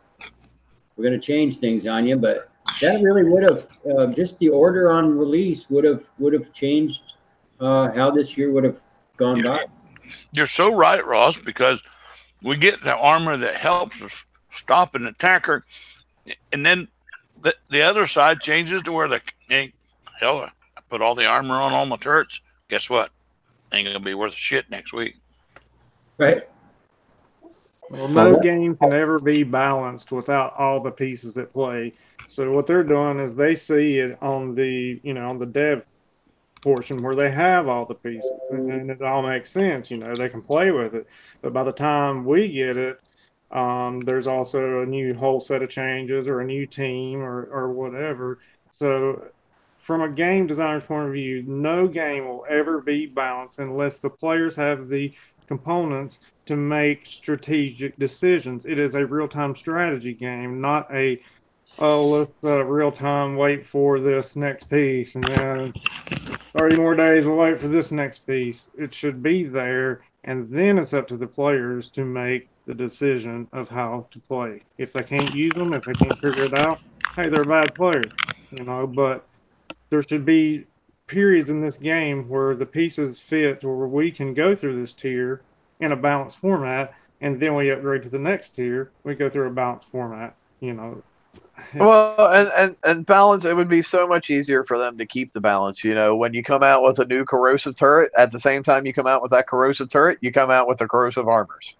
we're going to change things on you. But that really would have, just the order on release would have changed how this year would have gone by. You're so right, Ross, because we get the armor that helps us stop an attacker, and then the other side changes to where I put all the armor on all my turrets. Guess what? Ain't gonna be worth shit next week. Right. Well, no game can ever be balanced without all the pieces at play. So what they're doing is they see it on the dev portion where they have all the pieces, and it all makes sense. They can play with it. But by the time we get it, there's also a new whole set of changes or a new team or whatever. So from a game designer's point of view, no game will ever be balanced unless the players have the components to make strategic decisions. It is a real-time strategy game, not a, let's real-time wait for this next piece, and then 30 more days we'll wait for this next piece. It should be there, and then it's up to the players to make the decision of how to play. If they can't use them, if they can't figure it out, hey, they're a bad player, but there should be periods in this game where the pieces fit, where we can go through this tier in a balanced format, and then we upgrade to the next tier. We go through a balanced format, Well, and balance, it would be so much easier for them to keep the balance. When you come out with a new corrosive turret, at the same time you come out with that corrosive turret, you come out with the corrosive armors.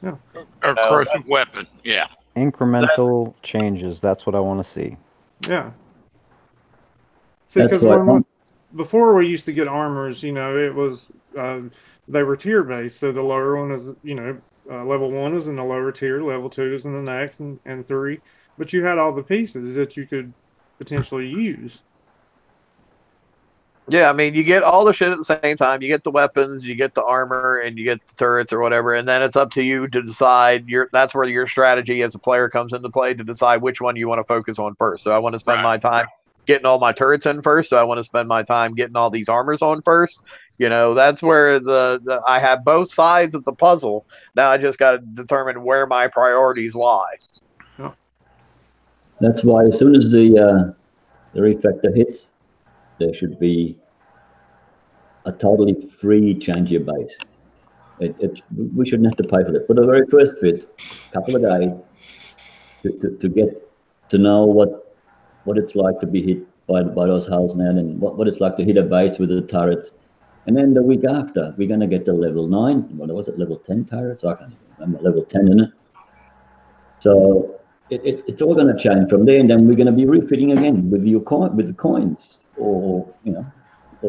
Yeah. Or corrosive weapon, yeah. Incremental changes, that's what I want to see. Yeah. See, because before we used to get armors, it was they were tier based. So the lower one is, level 1 is in the lower tier, level 2 is in the next, and 3. But you had all the pieces that you could potentially use. Yeah, I mean, you get all the shit at the same time. You get the weapons, you get the armor, and you get the turrets or whatever, and then it's up to you to decide. That's where your strategy as a player comes into play, to decide which one you want to focus on first. So I want to spend my time getting all my turrets in first. So I want to spend my time getting all these armors on first. That's where I have both sides of the puzzle. Now I just got to determine where my priorities lie. That's why as soon as the refactor hits, there should be a totally free change your base. We shouldn't have to pay for that. For the very first bit, a couple of days to get to know what it's like to be hit by those hulls now, and what it's like to hit a base with the turrets. And then the week after, we're going to get to level 9. What was it, level 10 turrets? I can't remember, level 10, isn't it? So it's all going to change from there, and then we're going to be refitting again with the coins or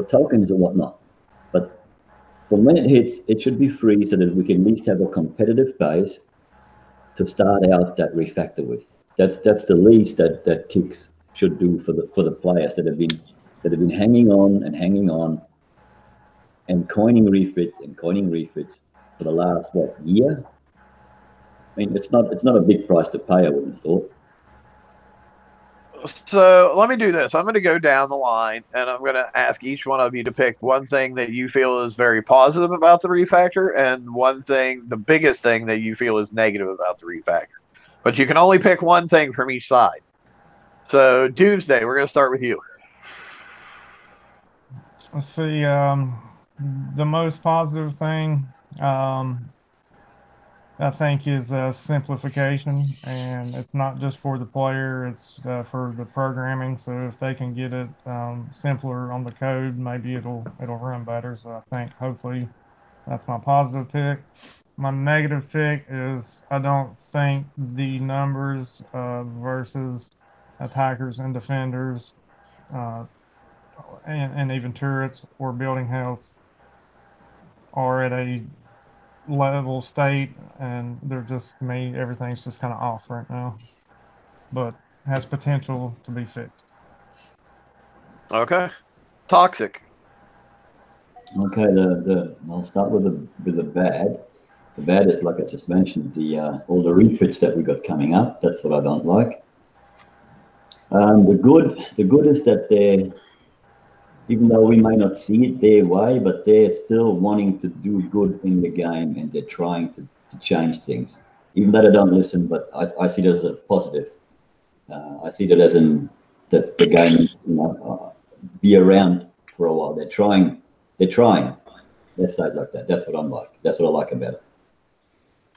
tokens or whatnot. But from when it hits, it should be free so that we can at least have a competitive base to start out that refactor with. That's the least that Kicks should do for the players that have been hanging on and coining refits for the last year. I mean, it's not a big price to pay, I wouldn't have thought. So let me do this. I'm going to go down the line, and I'm going to ask each one of you to pick one thing that you feel is very positive about the refactor, and one thing, the biggest thing that you feel is negative about the refactor. But you can only pick one thing from each side. So Doomsday, we're going to start with you. Let's see. The most positive thing, I think, is simplification, and it's not just for the player, it's for the programming. So if they can get it simpler on the code, maybe it'll run better. So I think hopefully that's my positive pick. My negative pick is I don't think the numbers versus attackers and defenders and even turrets or building health are at a level state, and they're just, to me, everything's just kind of off right now, but has potential to be fixed. Okay. Toxic. Okay, I'll start with the bad. The bad is, like I just mentioned, all the refits that we got coming up. That's what I don't like. The good is that they're, even though we may not see it their way, but they're still wanting to do good in the game, and they're trying to change things. Even though they don't listen, but I see it as a positive. I see that as in that the game, be around for a while. They're trying. Let's say it like that. That's what I'm like. That's what I like about it.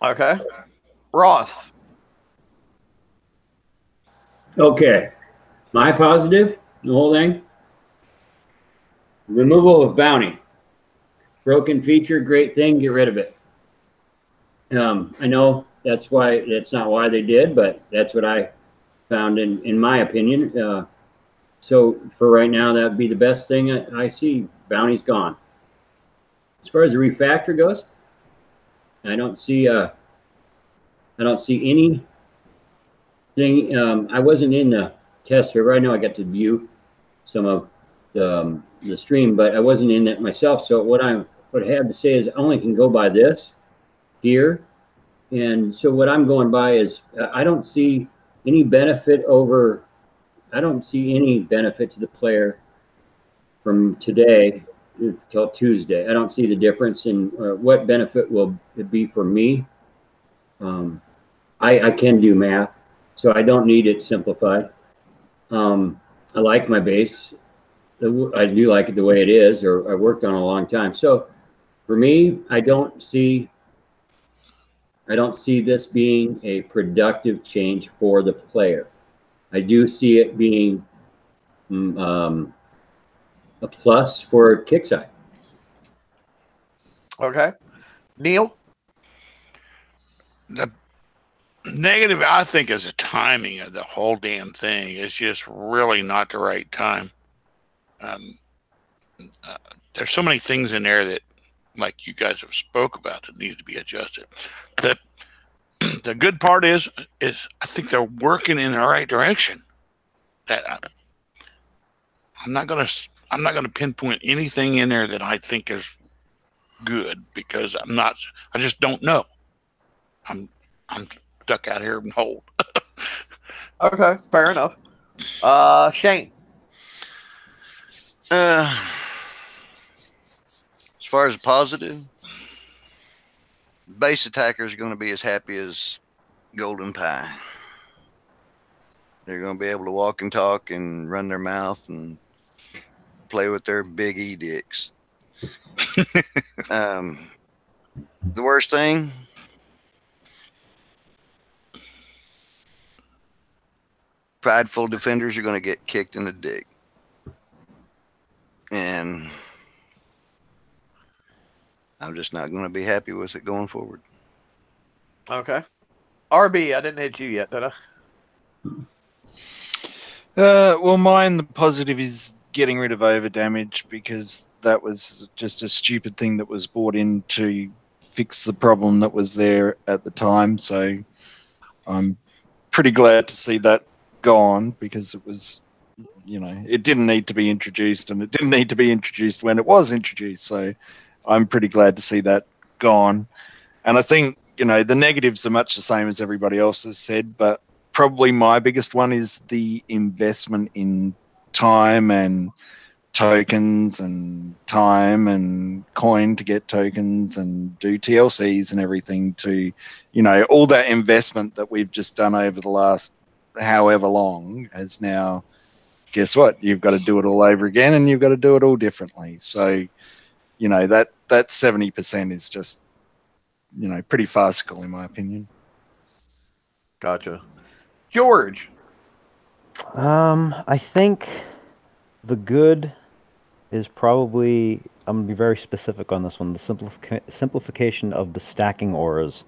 Okay. Ross. Okay. My positive, the whole thing. Removal of bounty. Broken feature, great thing, get rid of it. I know that's not why they did, but that's what I found in my opinion. So for right now, that would be the best thing I see. Bounty's gone. As far as the refactor goes, I don't see anything. I wasn't in the test server. I know I got to view some of the stream, but I wasn't in that myself. So what I have to say is I only can go by this here. And so what I'm going by is I don't see any benefit to the player from today till Tuesday. I don't see the difference in what benefit will it be for me. I can do math, so I don't need it simplified. I like my base. I do like it the way it is, or I worked on it a long time. So for me, I don't see this being a productive change for the player. I do see it being a plus for Kickside. Okay. Neil? The negative, I think, is the timing of the whole damn thing. It's just really not the right time. There's so many things in there that, like you guys have spoke about, that need to be adjusted. The good part is I think they're working in the right direction. That I'm not gonna pinpoint anything in there that I think is good, because I just don't know. I'm stuck out here and hold. Okay, fair enough. Shane. As far as positive, base attackers are going to be as happy as golden pie. They're going to be able to walk and talk and run their mouth and play with their big E dicks. The worst thing, prideful defenders are going to get kicked in the dick. And I'm just not going to be happy with it going forward. Okay. RB, I didn't hit you yet, did I? Well, mine, the positive is getting rid of over damage, because that was just a stupid thing that was brought in to fix the problem that was there at the time. So I'm pretty glad to see that gone, because it was, you know, it didn't need to be introduced, and it didn't need to be introduced when it was introduced. So I'm pretty glad to see that gone. And I think, you know, the negatives are much the same as everybody else has said, but probably my biggest one is the investment in time and tokens and time and coin to get tokens and do TLCs and everything, to, you know, all that investment that we've just done over the last however long has now, guess what? You've got to do it all over again, and you've got to do it all differently. So, you know, that 70% is just, you know, pretty farcical in my opinion. Gotcha. George. I think the good is probably, I'm gonna be very specific on this one, the simplification of the stacking auras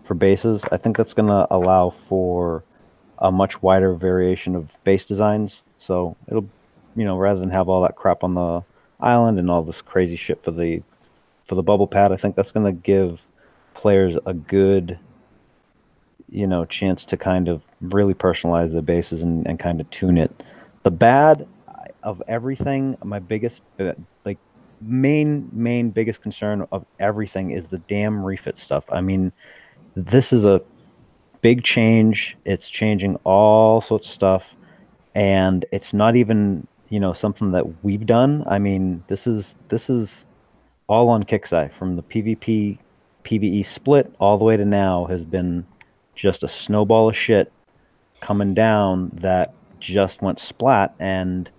for bases. I think that's gonna allow for a much wider variation of base designs. So it'll, you know, rather than have all that crap on the island and all this crazy shit for the bubble pad, I think that's gonna give players a good, you know, chance to kind of really personalize their bases and kind of tune it. The bad of everything, my biggest, like, main biggest concern of everything is the damn refit stuff. I mean, this is a big change. It's changing all sorts of stuff, and it's not even, you know, something that we've done. I mean, this is all on Kixeye, from the PvP PvE split all the way to now, has been just a snowball of shit coming down that just went splat. And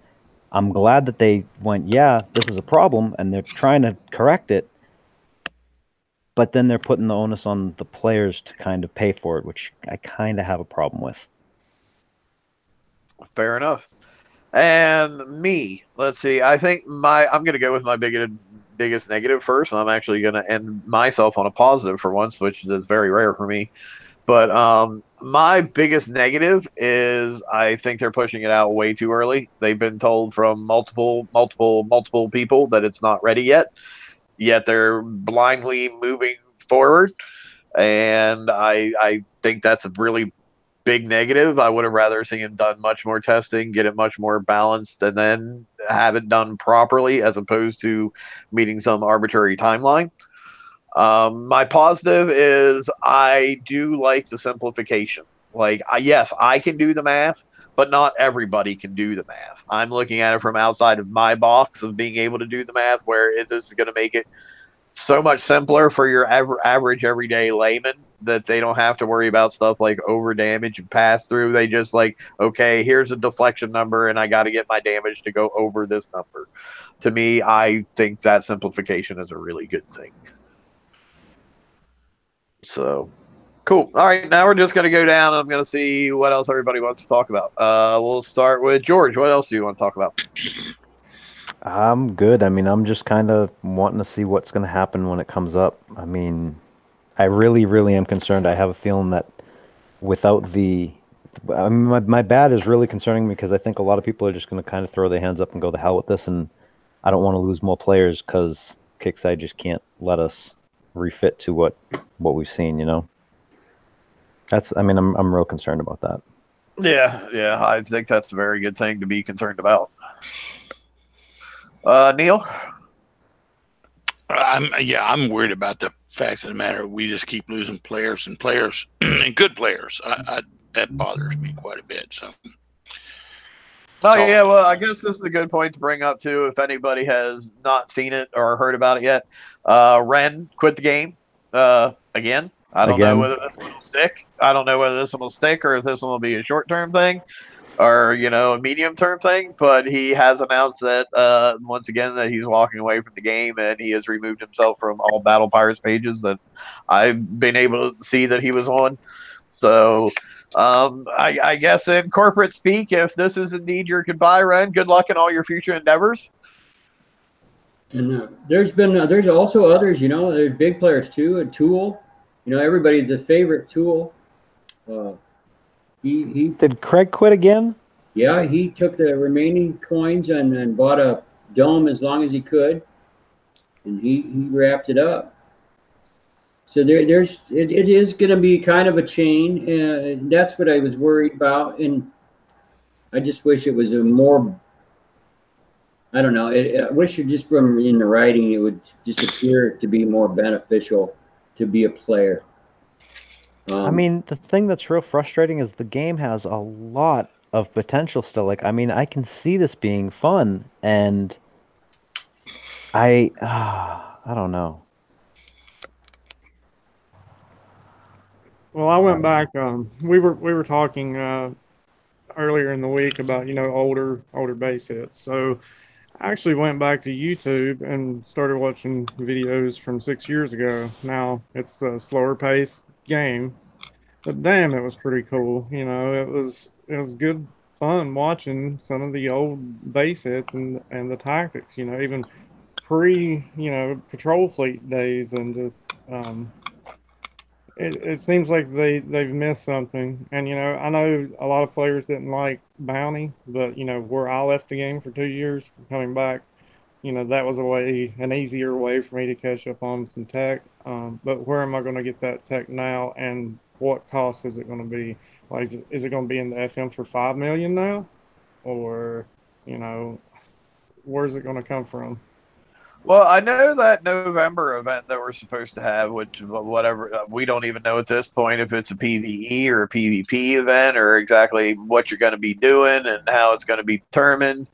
I'm glad that they went, yeah, this is a problem, and they're trying to correct it. But then they're putting the onus on the players to kind of pay for it, which I kind of have a problem with. Fair enough. And me, let's see. I think I'm going to go with my biggest negative first. And I'm actually going to end myself on a positive for once, which is very rare for me. But my biggest negative is I think they're pushing it out way too early. They've been told from multiple people that it's not ready yet they're blindly moving forward. And I think that's a really big negative. I would have rather seen him done much more testing, get it much more balanced, and then have it done properly, as opposed to meeting some arbitrary timeline. My positive is I do like the simplification. Like, yes, I can do the math, but not everybody can do the math. I'm looking at it from outside of my box of being able to do the math, where this is going to make it so much simpler for your average everyday layman, that they don't have to worry about stuff like over damage and pass through. They just like, okay, here's a deflection number, and I got to get my damage to go over this number. To me, I think that simplification is a really good thing. So, cool. All right, now we're just going to go down, and I'm going to see what else everybody wants to talk about. We'll start with George. What else do you want to talk about? I'm good. I mean, I'm just kind of wanting to see what's going to happen when it comes up. I mean, I really, really am concerned. I have a feeling that without the... I mean, my bad is really concerning me, because I think a lot of people are just going to kind of throw their hands up and go the hell with this, and I don't want to lose more players because Kixeye just can't let us refit to what we've seen, you know? I mean, I'm real concerned about that. Yeah, I think that's a very good thing to be concerned about. Neil? I'm worried about the fact of the matter. We just keep losing players and good players. That bothers me quite a bit. So. Yeah, well, I guess this is a good point to bring up too, if anybody has not seen it or heard about it yet. Ren quit the game again. I don't know whether this one will stick. I don't know whether this one will stick, or if this one will be a short-term thing, or, you know, a medium-term thing. But he has announced that once again that he's walking away from the game, and he has removed himself from all Battle Pirates pages that I've been able to see that he was on. So I guess in corporate speak, if this is indeed your goodbye, Ren, good luck in all your future endeavors. And there's also others, you know, there's big players too. A Tool, you know, everybody's a favorite. Tool. He Did Craig quit again? Yeah, he took the remaining coins and bought a dome as long as he could, and he wrapped it up. So it is going to be kind of a chain, and that's what I was worried about. And I just wish it was a more, I don't know. I wish it just from in the writing, it would just appear to be more beneficial to be a player. I mean, the thing that's real frustrating is the game has a lot of potential still. Like, I mean, I can see this being fun, and I don't know. Well, I went back. We were talking earlier in the week about older base hits. So I actually went back to YouTube and started watching videos from 6 years ago. Now it's a slower pace game, but damn, it was pretty cool. It was good fun watching some of the old base hits and the tactics. Even pre patrol fleet days, and it seems like they've missed something. And I know a lot of players didn't like bounty, but where I left the game for 2 years, coming back, that was an easier way for me to catch up on some tech. But where am I going to get that tech now, and what cost is it going to be? Like, is it going to be in the FM for 5 million now, or where's it going to come from? Well, I know that November event that we're supposed to have, which whatever, we don't even know at this point if it's a PvE or a PvP event or exactly what you're going to be doing and how it's going to be determined.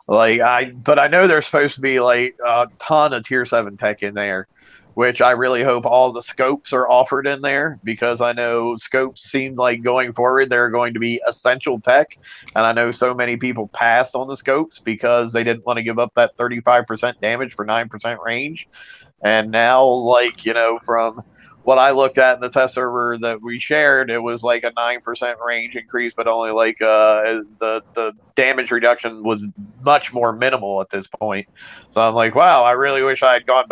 But I know there's supposed to be like a ton of tier 7 tech in there, which I really hope all the scopes are offered in there, because I know scopes seem like going forward they're going to be essential tech, and I know so many people passed on the scopes because they didn't want to give up that 35% damage for 9% range. And now, from what I looked at in the test server that we shared, it was like a 9% range increase, but only like the damage reduction was much more minimal at this point. So I'm like, wow, I really wish I had got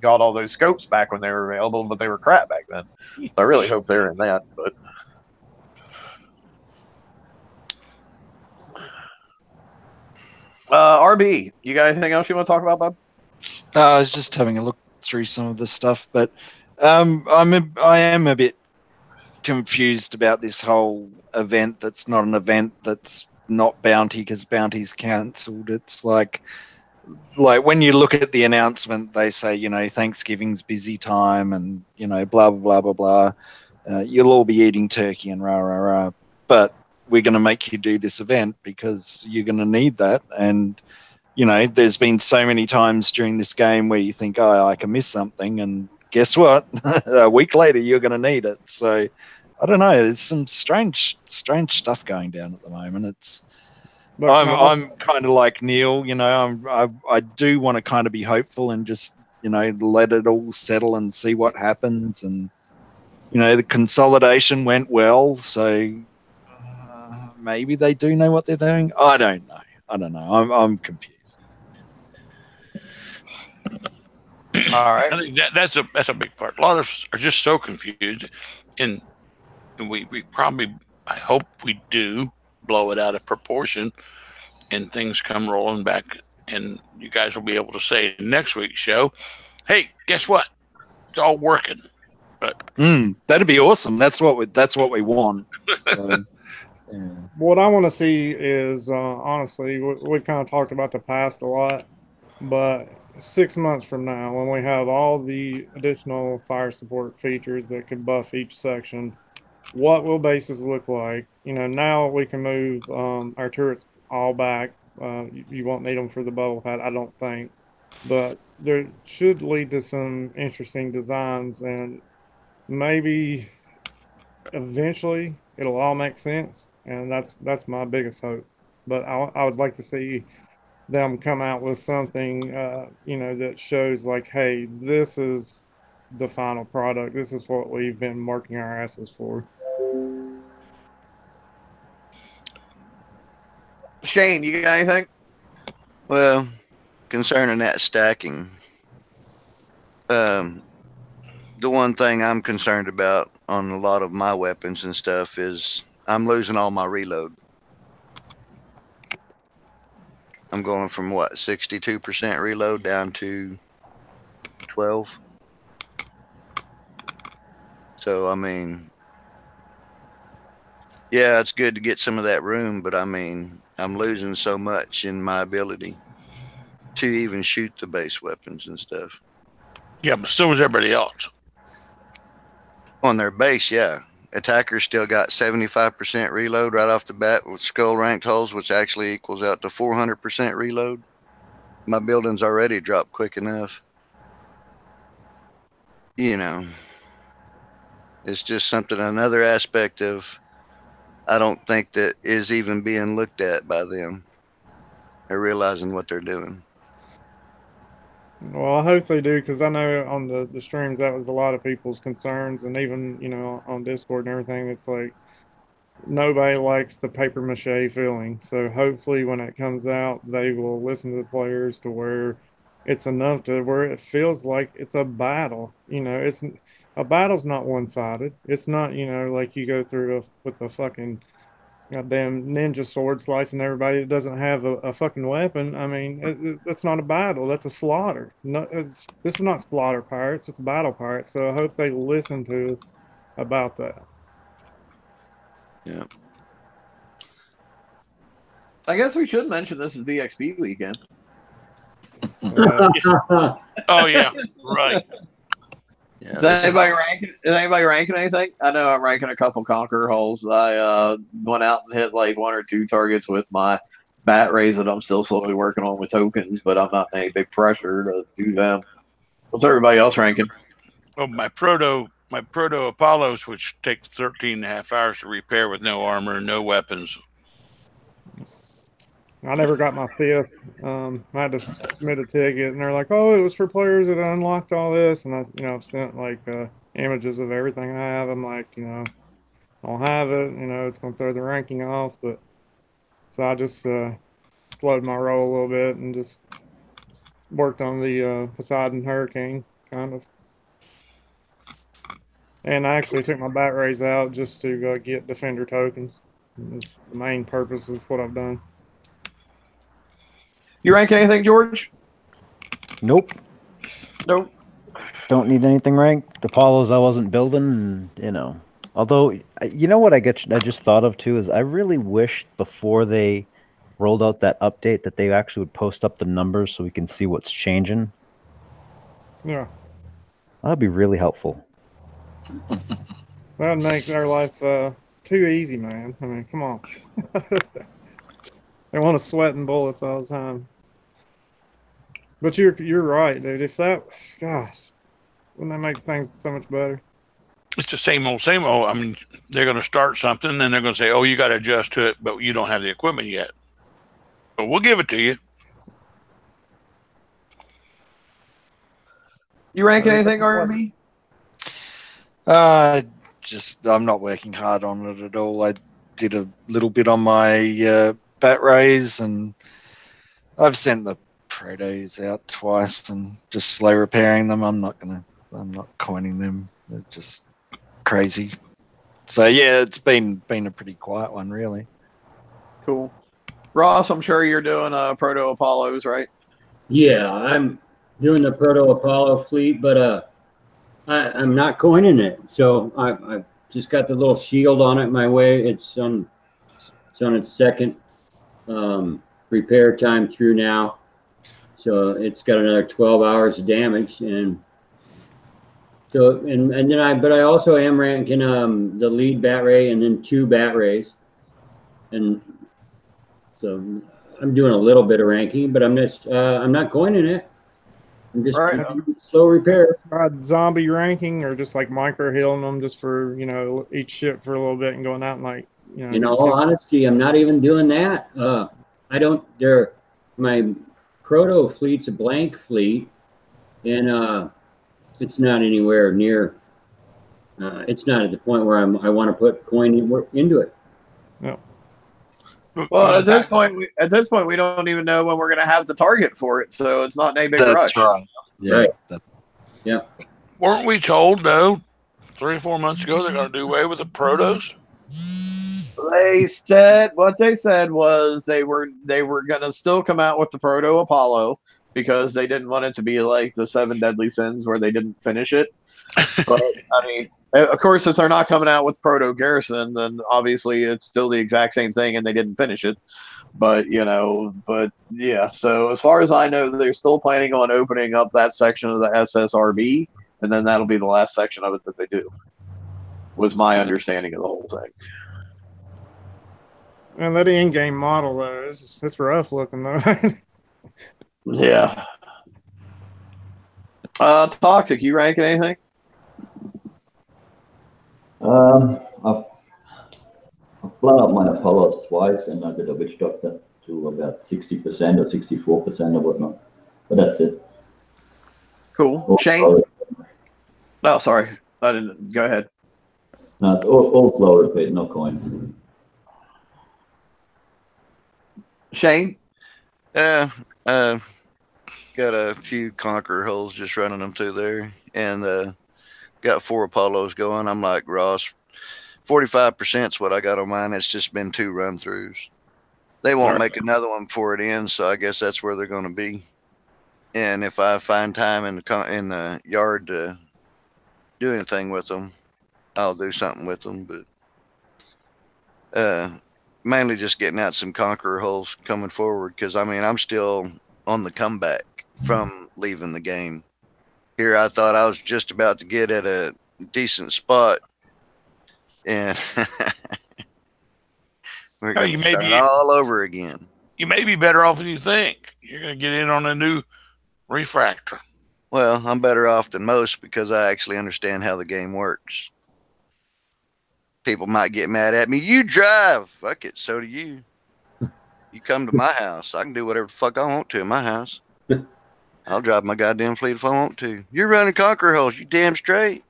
all those scopes back when they were available, but they were crap back then. So I really hope they're in that. But RB, you got anything else you want to talk about, Bob? I was just having a look through some of the stuff, but I am a bit confused about this whole event that's not an event, that's not bounty because bounty's cancelled. It's like when you look at the announcement, they say, Thanksgiving's busy time and, blah, blah, blah, blah, blah. You'll all be eating turkey and rah, rah, rah. But we're going to make you do this event because you're going to need that. And, there's been so many times during this game where you think, oh, I can miss something. And guess what? A week later, you're going to need it. So I don't know. There's some strange stuff going down at the moment. I'm kind of like Neil, I do want to kind of be hopeful and just, let it all settle and see what happens. And, the consolidation went well. So maybe they do know what they're doing. I don't know. I'm confused. All right. I think that's a big part. A lot of us are just so confused, and we probably, I hope we do blow it out of proportion, and things come rolling back, and you guys will be able to say next week's show, hey, guess what? It's all working. But that'd be awesome. That's what we want. So, yeah. What I want to see is, honestly, we've kind of talked about the past a lot, but 6 months from now, when we have all the additional fire support features that could buff each section, what will bases look like? Now we can move our turrets all back. You won't need them for the bubble pad, I don't think, but there should lead to some interesting designs, and maybe eventually it'll all make sense, and that's my biggest hope. But I would like to see them come out with something that shows like, hey, this is the final product, this is what we've been working our asses for. Shane, you got anything? Well, concerning that stacking, the one thing I'm concerned about on a lot of my weapons and stuff is I'm losing all my reload. I'm going from 62% reload down to 12. So, I mean, yeah, it's good to get some of that room, but I mean, I'm losing so much in my ability to even shoot the base weapons and stuff. Yeah, but so is everybody else. On their base, yeah. Attackers still got 75% reload right off the bat with skull ranked holes, which actually equals out to 400% reload. My building's already dropped quick enough. You know, it's just something, another aspect of, I don't think that is even being looked at by them. They're realizing what they're doing. Well, I hope they do, because I know on the streams that was a lot of people's concerns, and even, you know, on Discord and everything, it's like nobody likes the paper mache feeling. So hopefully when it comes out, they will listen to the players to where it's enough to where it feels like it's a battle. You know, it's a battle's not one-sided. It's not, you know, like you go through with the fucking goddamn ninja sword slicing everybody that doesn't have a fucking weapon. I mean, that's not a battle. That's a slaughter. No, this is not slaughter pirates. It's battle pirates. So I hope they listen to about that. Yeah. I guess we should mention this is VXP weekend. Oh yeah, right. Yeah, Is anybody ranking anything? I know I'm ranking a couple Conqueror holes. I went out and hit like 1 or 2 targets with my bat rays that I'm still slowly working on with tokens, but I'm not in any big pressure to do them. What's everybody else ranking? Well, my proto Apollos, which take 13.5 hours to repair with no armor, no weapons. I never got my 5th. I had to submit a ticket, and they're like, "Oh, it was for players that unlocked all this." And I, you know, I've sent like images of everything I have. I'm like, you know, I'll have it. You know, it's gonna throw the ranking off, but so I just slowed my roll a little bit and just worked on the Poseidon Hurricane kind of. And I actually took my bat rays out just to get defender tokens. That's the main purpose of what I've done. You rank anything, George? Nope. Nope. Don't need anything ranked. The Apollos I wasn't building, and, you know. Although, you know what I just thought of too is I really wish before they rolled out that update that they actually would post up the numbers so we can see what's changing. Yeah. That'd be really helpful. That makes our life too easy, man. I mean, come on. They want to sweating bullets all the time. But you're right, dude. If that, gosh, wouldn't that make things so much better? It's the same old, same old. I mean, they're going to start something, and they're going to say, "Oh, you got to adjust to it, but you don't have the equipment yet." But we'll give it to you. You rank anything, RMB? I'm not working hard on it at all. I did a little bit on my bat rays, and I've sent the protos out twice and just slow repairing them. I'm not coining them. They're just crazy. So yeah, it's been a pretty quiet one, really. Cool. Ross, I'm sure you're doing Proto Apollos, right? Yeah, I'm doing the Proto Apollo fleet, but I'm not coining it. So I've just got the little shield on it my way. It's on its second repair time through now. So it's got another 12 hours of damage, and so but I also am ranking the lead bat ray and then 2 bat rays, and so I'm doing a little bit of ranking, but I'm not coining it. I'm just slow repairs. Zombie ranking, or just like micro healing them just for, you know, each ship for a little bit and going out and like, you know. In all honesty, I'm not even doing that. My proto fleet's a blank fleet, and it's not anywhere near. It's not at the point where I want to put coin into it. No. Well, at this point, we don't even know when we're going to have the target for it, so it's not any big rush. That's right. Yeah. Right. Yeah. Weren't we told though 3 or 4 months ago they're going to do away with the protos? What they said was they were going to still come out with the Proto Apollo because they didn't want it to be like the 7 Deadly Sins where they didn't finish it. But I mean, Of course, if they're not coming out with Proto Garrison, then obviously it's still the exact same thing, and they didn't finish it. But yeah. So as far as I know, they're still planning on opening up that section of the SSRB, and then that'll be the last section of it that they do. Was my understanding of the whole thing. And that in-game model though, it's rough looking though. Yeah. Toxic, you ranking anything? I've blown up my Apollos twice, and I did a Witch Doctor to about 60% or 64% or whatnot. But that's it. Cool. Shane? No, sorry. I didn't. Go ahead. No, it's all flow repeat, no coin. Shane? Got a few Conqueror holes, just running them through there, and got 4 Apollos going. I'm like Ross, 45% is what I got on mine. It's just been 2 run throughs. They won't make another one before it ends, so I guess that's where they're going to be. And if I find time in the yard to do anything with them, I'll do something with them. But mainly just getting out some Conqueror holes coming forward, because I mean I'm still on the comeback from leaving the game. Here I thought I was just about to get at a decent spot, and we're going to start all over again. You may be better off than you think. You're going to get in on a new Refracture. Well, I'm better off than most because I actually understand how the game works. People might get mad at me. You drive. Fuck it. So do you. You come to my house. I can do whatever the fuck I want to in my house. I'll drive my goddamn fleet if I want to. You're running Conqueror holes. You damn straight.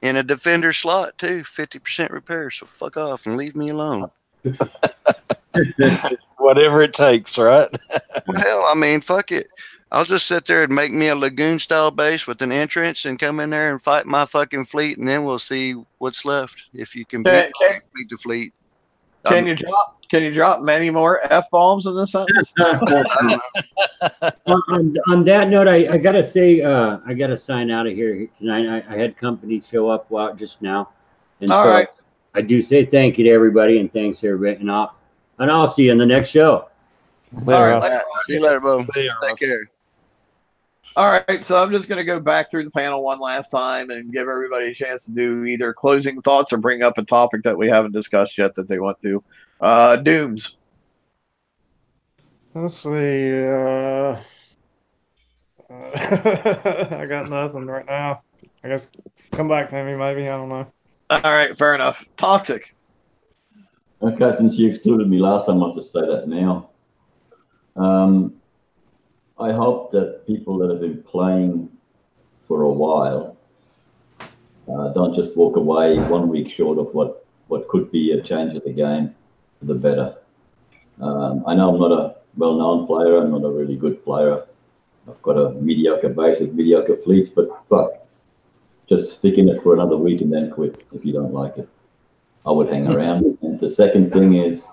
In a Defender slot, too. 50% repair. So fuck off and leave me alone. Whatever it takes, right? Well, hell, I mean, fuck it. I'll just sit there and make me a Lagoon-style base with an entrance and come in there and fight my fucking fleet, and then we'll see what's left. If you can beat the fleet. Can you drop many more F-bombs in this sentence? on that note, I gotta say, I gotta sign out of here tonight. I had company show up just now, and all right. I do say thank you to everybody, and thanks everybody, and I'll see you in the next show. All right, see you later, Bo. Take care. All right, so I'm just going to go back through the panel one last time and give everybody a chance to do either closing thoughts or bring up a topic that we haven't discussed yet that they want to. Dooms. Let's see. I got nothing right now. I guess come back to me, maybe. I don't know. All right, fair enough. Toxic. Okay, since you excluded me last time, I'll just say that now. I hope that people that have been playing for a while don't just walk away 1 week short of what could be a change of the game for the better. I know I'm not a well-known player. I'm not a really good player. I've got a mediocre base with mediocre fleets, but fuck, just stick in it for another week and then quit if you don't like it. I would hang around. And the second thing is,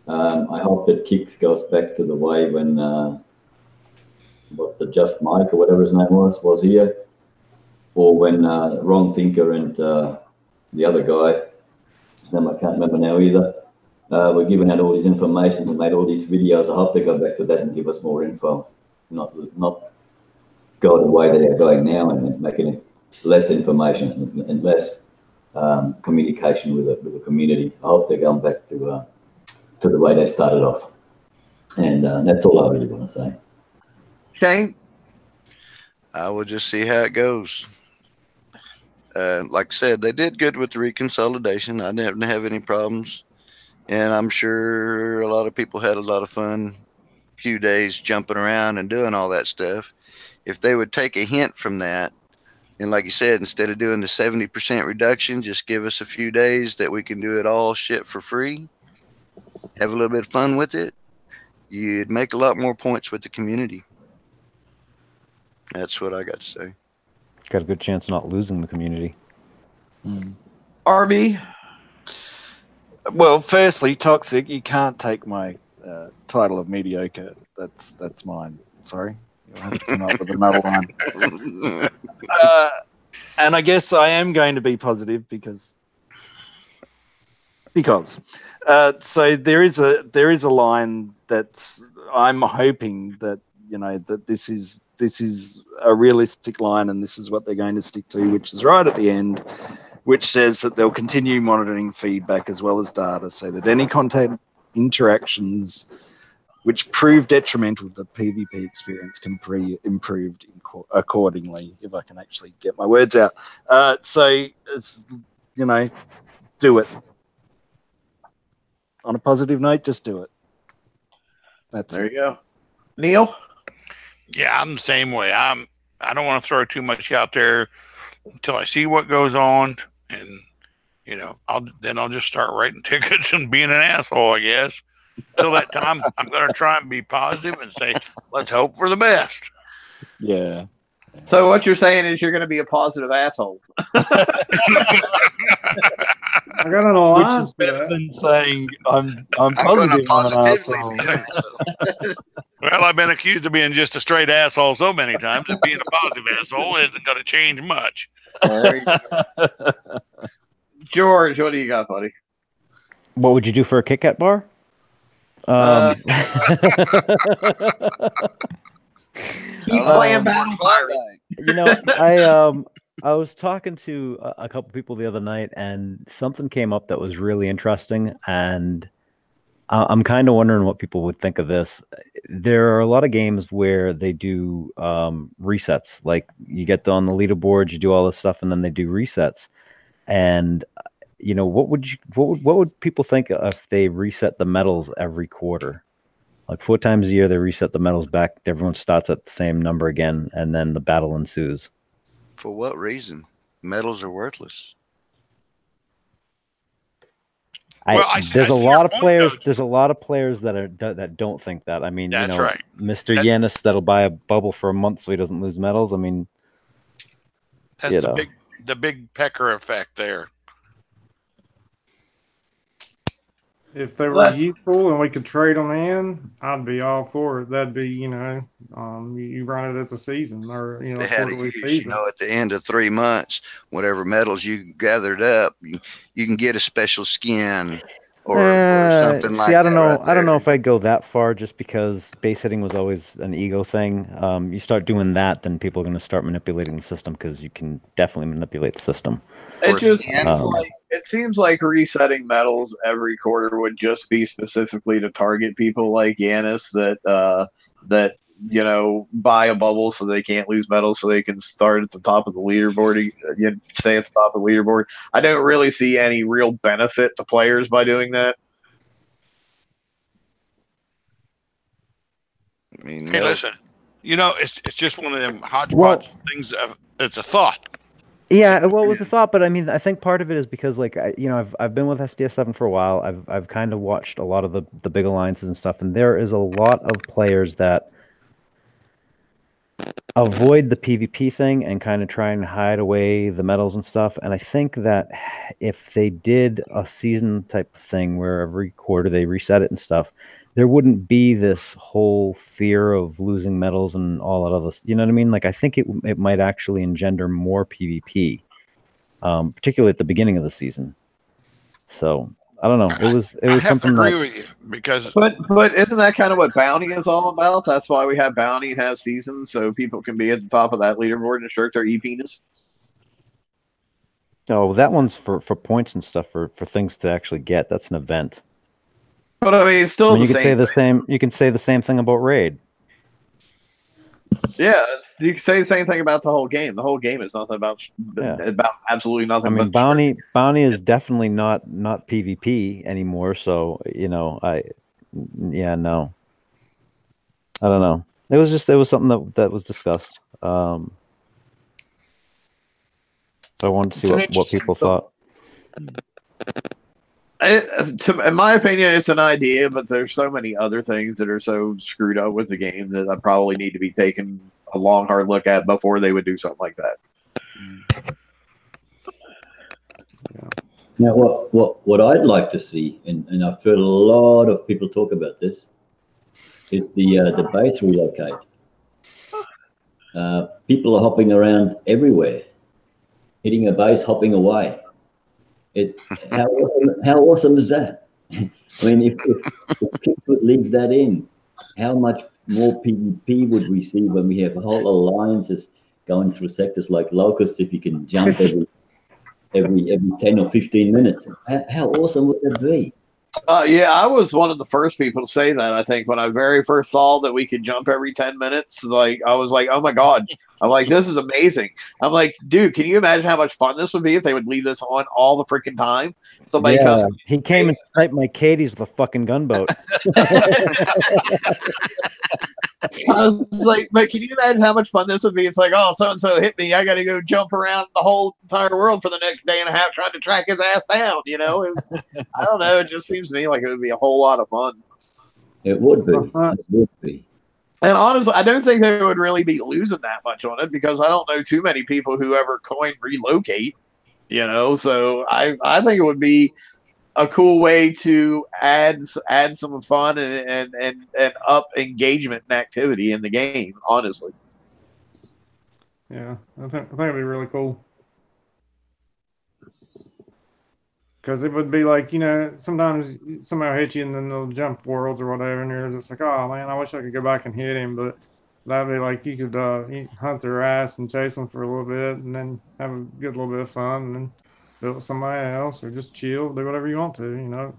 I hope that Kix goes back to the way when what the Just Mike or whatever his name was here, or when Ron Thinker and the other guy, his name I can't remember now either, were giving out all these information and made all these videos. I hope they go back to that and give us more info, not go the way they are going now and making it less information and less communication with the community. I hope they're going back to the way they started off, and that's all I really want to say. Shane? I will just see how it goes. Like I said, they did good with the reconsolidation. I didn't have any problems. And I'm sure a lot of people had a lot of fun, few days jumping around and doing all that stuff. If they would take a hint from that, and like you said, instead of doing the 70% reduction, just give us a few days that we can do it all shit for free, have a little bit of fun with it, you'd make a lot more points with the community. That's what I got to say. Got a good chance of not losing the community. RB? Well, firstly, Toxic, you can't take my title of mediocre. That's mine. Sorry. You'll have to come up with another one. And I guess I am going to be positive because so there is a line that I'm hoping that that this is a realistic line, and this is what they're going to stick to, which is right at the end, which says that they'll continue monitoring feedback as well as data, so that any content interactions which prove detrimental to the PvP experience can be improved accordingly. If I can actually get my words out, so it's, do it. On a positive note, just do it. There you go. Neil? Yeah, I'm the same way. I don't want to throw too much out there until I see what goes on, and I'll just start writing tickets and being an asshole, I guess. Till that time, I'm going to try and be positive and say, let's hope for the best. Yeah. So what you're saying is you're going to be a positive asshole. I got an alliance. Which is better than saying I'm I'm positive going to I'm an positively asshole. be an asshole. Well, I've been accused of being just a straight asshole so many times that being a positive asshole isn't going to change much. George, what do you got, buddy? What would you do for a Kit Kat bar? Keep playing Battlefire. I was talking to a couple people the other night, and something came up that was really interesting, and I'm kind of wondering what people would think of this. There are a lot of games where they do resets, like you get on the leaderboard, you do all this stuff, and then they do resets. And what would people think if they reset the medals every quarter? Like 4 times a year, they reset the medals back. Everyone starts at the same number again, and then the battle ensues. For what reason? Medals are worthless. There's a lot of players. There's a lot of players that don't think that. I mean, that's right. Mr. Yanis that'll buy a bubble for a month so he doesn't lose medals. I mean, that's the big pecker effect there. If they were useful and we could trade them in, I'd be all for it. That'd be, you run it as a season or, They had quarterly to use, season. at the end of 3 months, whatever medals you gathered up, you can get a special skin or something like that. I don't know. Right, I don't know if I'd go that far, just because base hitting was always an ego thing. You start doing that, then people are going to start manipulating the system, because you can definitely manipulate the system. It seems like resetting medals every quarter would just be specifically to target people like Yanis that buy a bubble so they can't lose medals, so they can start at the top of the leaderboard, stay at the top of the leaderboard. I don't really see any real benefit to players by doing that. I mean, hey, listen, it's just one of them hodgepodge things. It's a thought. Yeah, well, it was a thought, but I mean, I think part of it is because, like, I've been with SDS7 for a while. I've kind of watched a lot of the big alliances and stuff, and there is a lot of players that avoid the PvP thing and kind of try and hide away the medals and stuff. And I think that if they did a season type thing where every quarter they reset it and stuff, there wouldn't be this whole fear of losing medals and all that other. You know what I mean? Like, I think it might actually engender more PvP, particularly at the beginning of the season. So I don't know. It was something. I have to agree with you, because but isn't that kind of what bounty is all about? That's why we have bounty and have seasons, so people can be at the top of that leaderboard and assert their EP-ness. No, that one's for points and stuff, for things to actually get. That's an event. But I mean, it's still you could say the same. You can say the same thing about raid. Yeah, you can say the same thing about the whole game. The whole game is nothing about absolutely nothing. I mean, bounty is definitely not PvP anymore. So no. I don't know. It was something that was discussed. So I wanted to see what people thought. In my opinion, it's an idea, but there's so many other things that are so screwed up with the game that I probably need to be taken a long, hard look at before they would do something like that. Now, what I'd like to see, and I've heard a lot of people talk about this, is the base relocate. People are hopping around everywhere. hitting a base, hopping away. How awesome is that? I mean, if kids would leave that in, how much more PvP would we see when we have whole alliances going through sectors like Locust? If you can jump every 10 or 15 minutes, how awesome would that be? Yeah, I was one of the first people to say that. I think when I very first saw that we could jump every 10 minutes, like I was like, oh my God. I'm like, this is amazing. I'm like, dude, can you imagine how much fun this would be if they would leave this on all the freaking time? Somebody he came and sniped my Katie's with a fucking gunboat. I was like, but can you imagine how much fun this would be? It's like, oh, so-and-so hit me. I got to go jump around the whole entire world for the next day and a half trying to track his ass down, you know? I don't know. It just seems to me like it would be a whole lot of fun. It would be. It would be. And honestly, I don't think they would really be losing that much on it because I don't know too many people who ever coin relocate, you know? So I think it would be a cool way to add some fun and up engagement and activity in the game, honestly. Yeah, I think it'd be really cool. Because it would be like, you know, sometimes somebody will hit you and then they'll jump worlds or whatever, and you're just like, oh man, I wish I could go back and hit him. But that'd be like you could hunt their ass and chase them for a little bit and then have a good little bit of fun and then do it with somebody else or just chill, do whatever you want to, you know.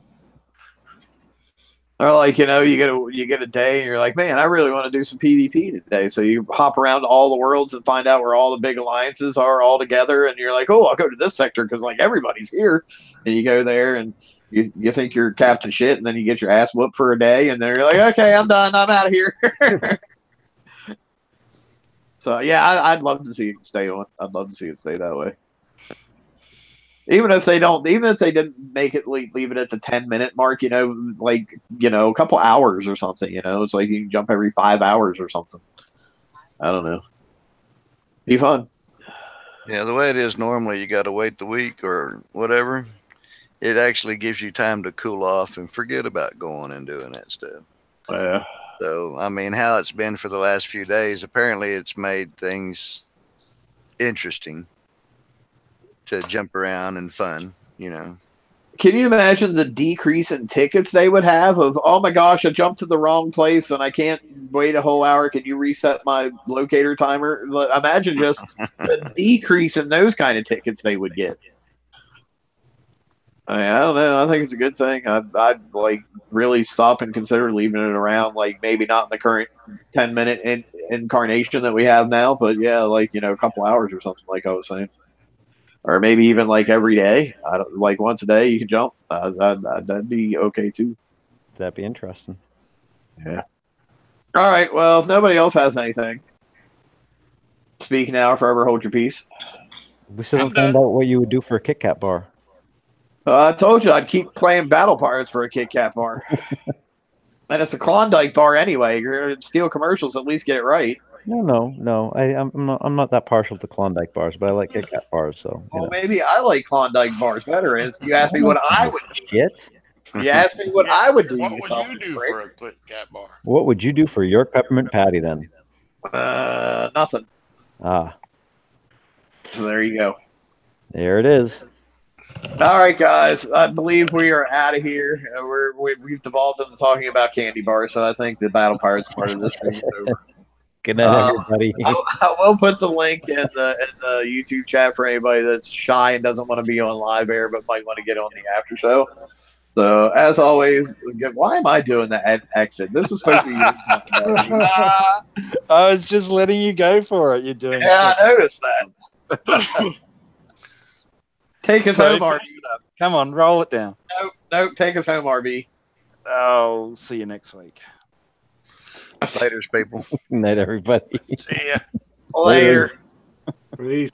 Or like, you know, you get a day and you're like, man, I really want to do some PvP today. So you hop around to all the worlds and find out where all the big alliances are all together. And you're like, oh, I'll go to this sector because like everybody's here. And you go there and you think you're Captain Shit, and then you get your ass whooped for a day. And then you're like, okay, I'm done. I'm out of here. So yeah, I'd love to see it stay on. I'd love to see it stay that way. Even if they didn't make it leave it at the 10-minute mark, you know, like, you know, a couple hours or something, you know, it's like you can jump every 5 hours or something. I don't know. Be fun. Yeah, the way it is normally, you got to wait the week or whatever. It actually gives you time to cool off and forget about going and doing that stuff. Yeah. So, I mean, how it's been for the last few days, apparently it's made things interesting to jump around and fun, you know. Can you imagine the decrease in tickets they would have of, oh my gosh, I jumped to the wrong place and I can't wait a whole hour. Can you reset my locator timer? Imagine just the decrease in those kind of tickets they would get. I don't know. I think it's a good thing. I'd like really stop and consider leaving it around. Like maybe not in the current 10-minute incarnation that we have now, but yeah, like, you know, a couple hours or something like I was saying. Or maybe even like every day, like once a day you can jump. That'd be okay too. That'd be interesting. Yeah. All right. Well, if nobody else has anything, speak now or forever hold your peace. We still don't find out what you would do for a Kit Kat bar. I told you I'd keep playing Battle Pirates for a Kit Kat bar. And it's a Klondike bar anyway. You're going to steal commercials, at least get it right. No. I'm not that partial to Klondike bars, but I like Kit Kat bars. So well, maybe I like Klondike bars better. Is you asked me what I would do. Shit. You asked me what I would do. What would you do for a Kit Kat bar? What would you do for your peppermint patty then? Nothing. Ah. So there you go. There it is. All right, guys. I believe we are out of here. We've devolved into talking about candy bars, so I think the Battle Pirates part of this thing is over. Good night, everybody. I will put the link in the YouTube chat for anybody that's shy and doesn't want to be on live air but might want to get on the after show. So, as always, why am I doing the exit? This is supposed to be you. I was just letting you go for it. You're doing I noticed that. Take us home, RB. Come on, roll it down. Nope. Take us home, RB. Oh, see you next week. Laters, people. Night, everybody. See ya. Later. Peace.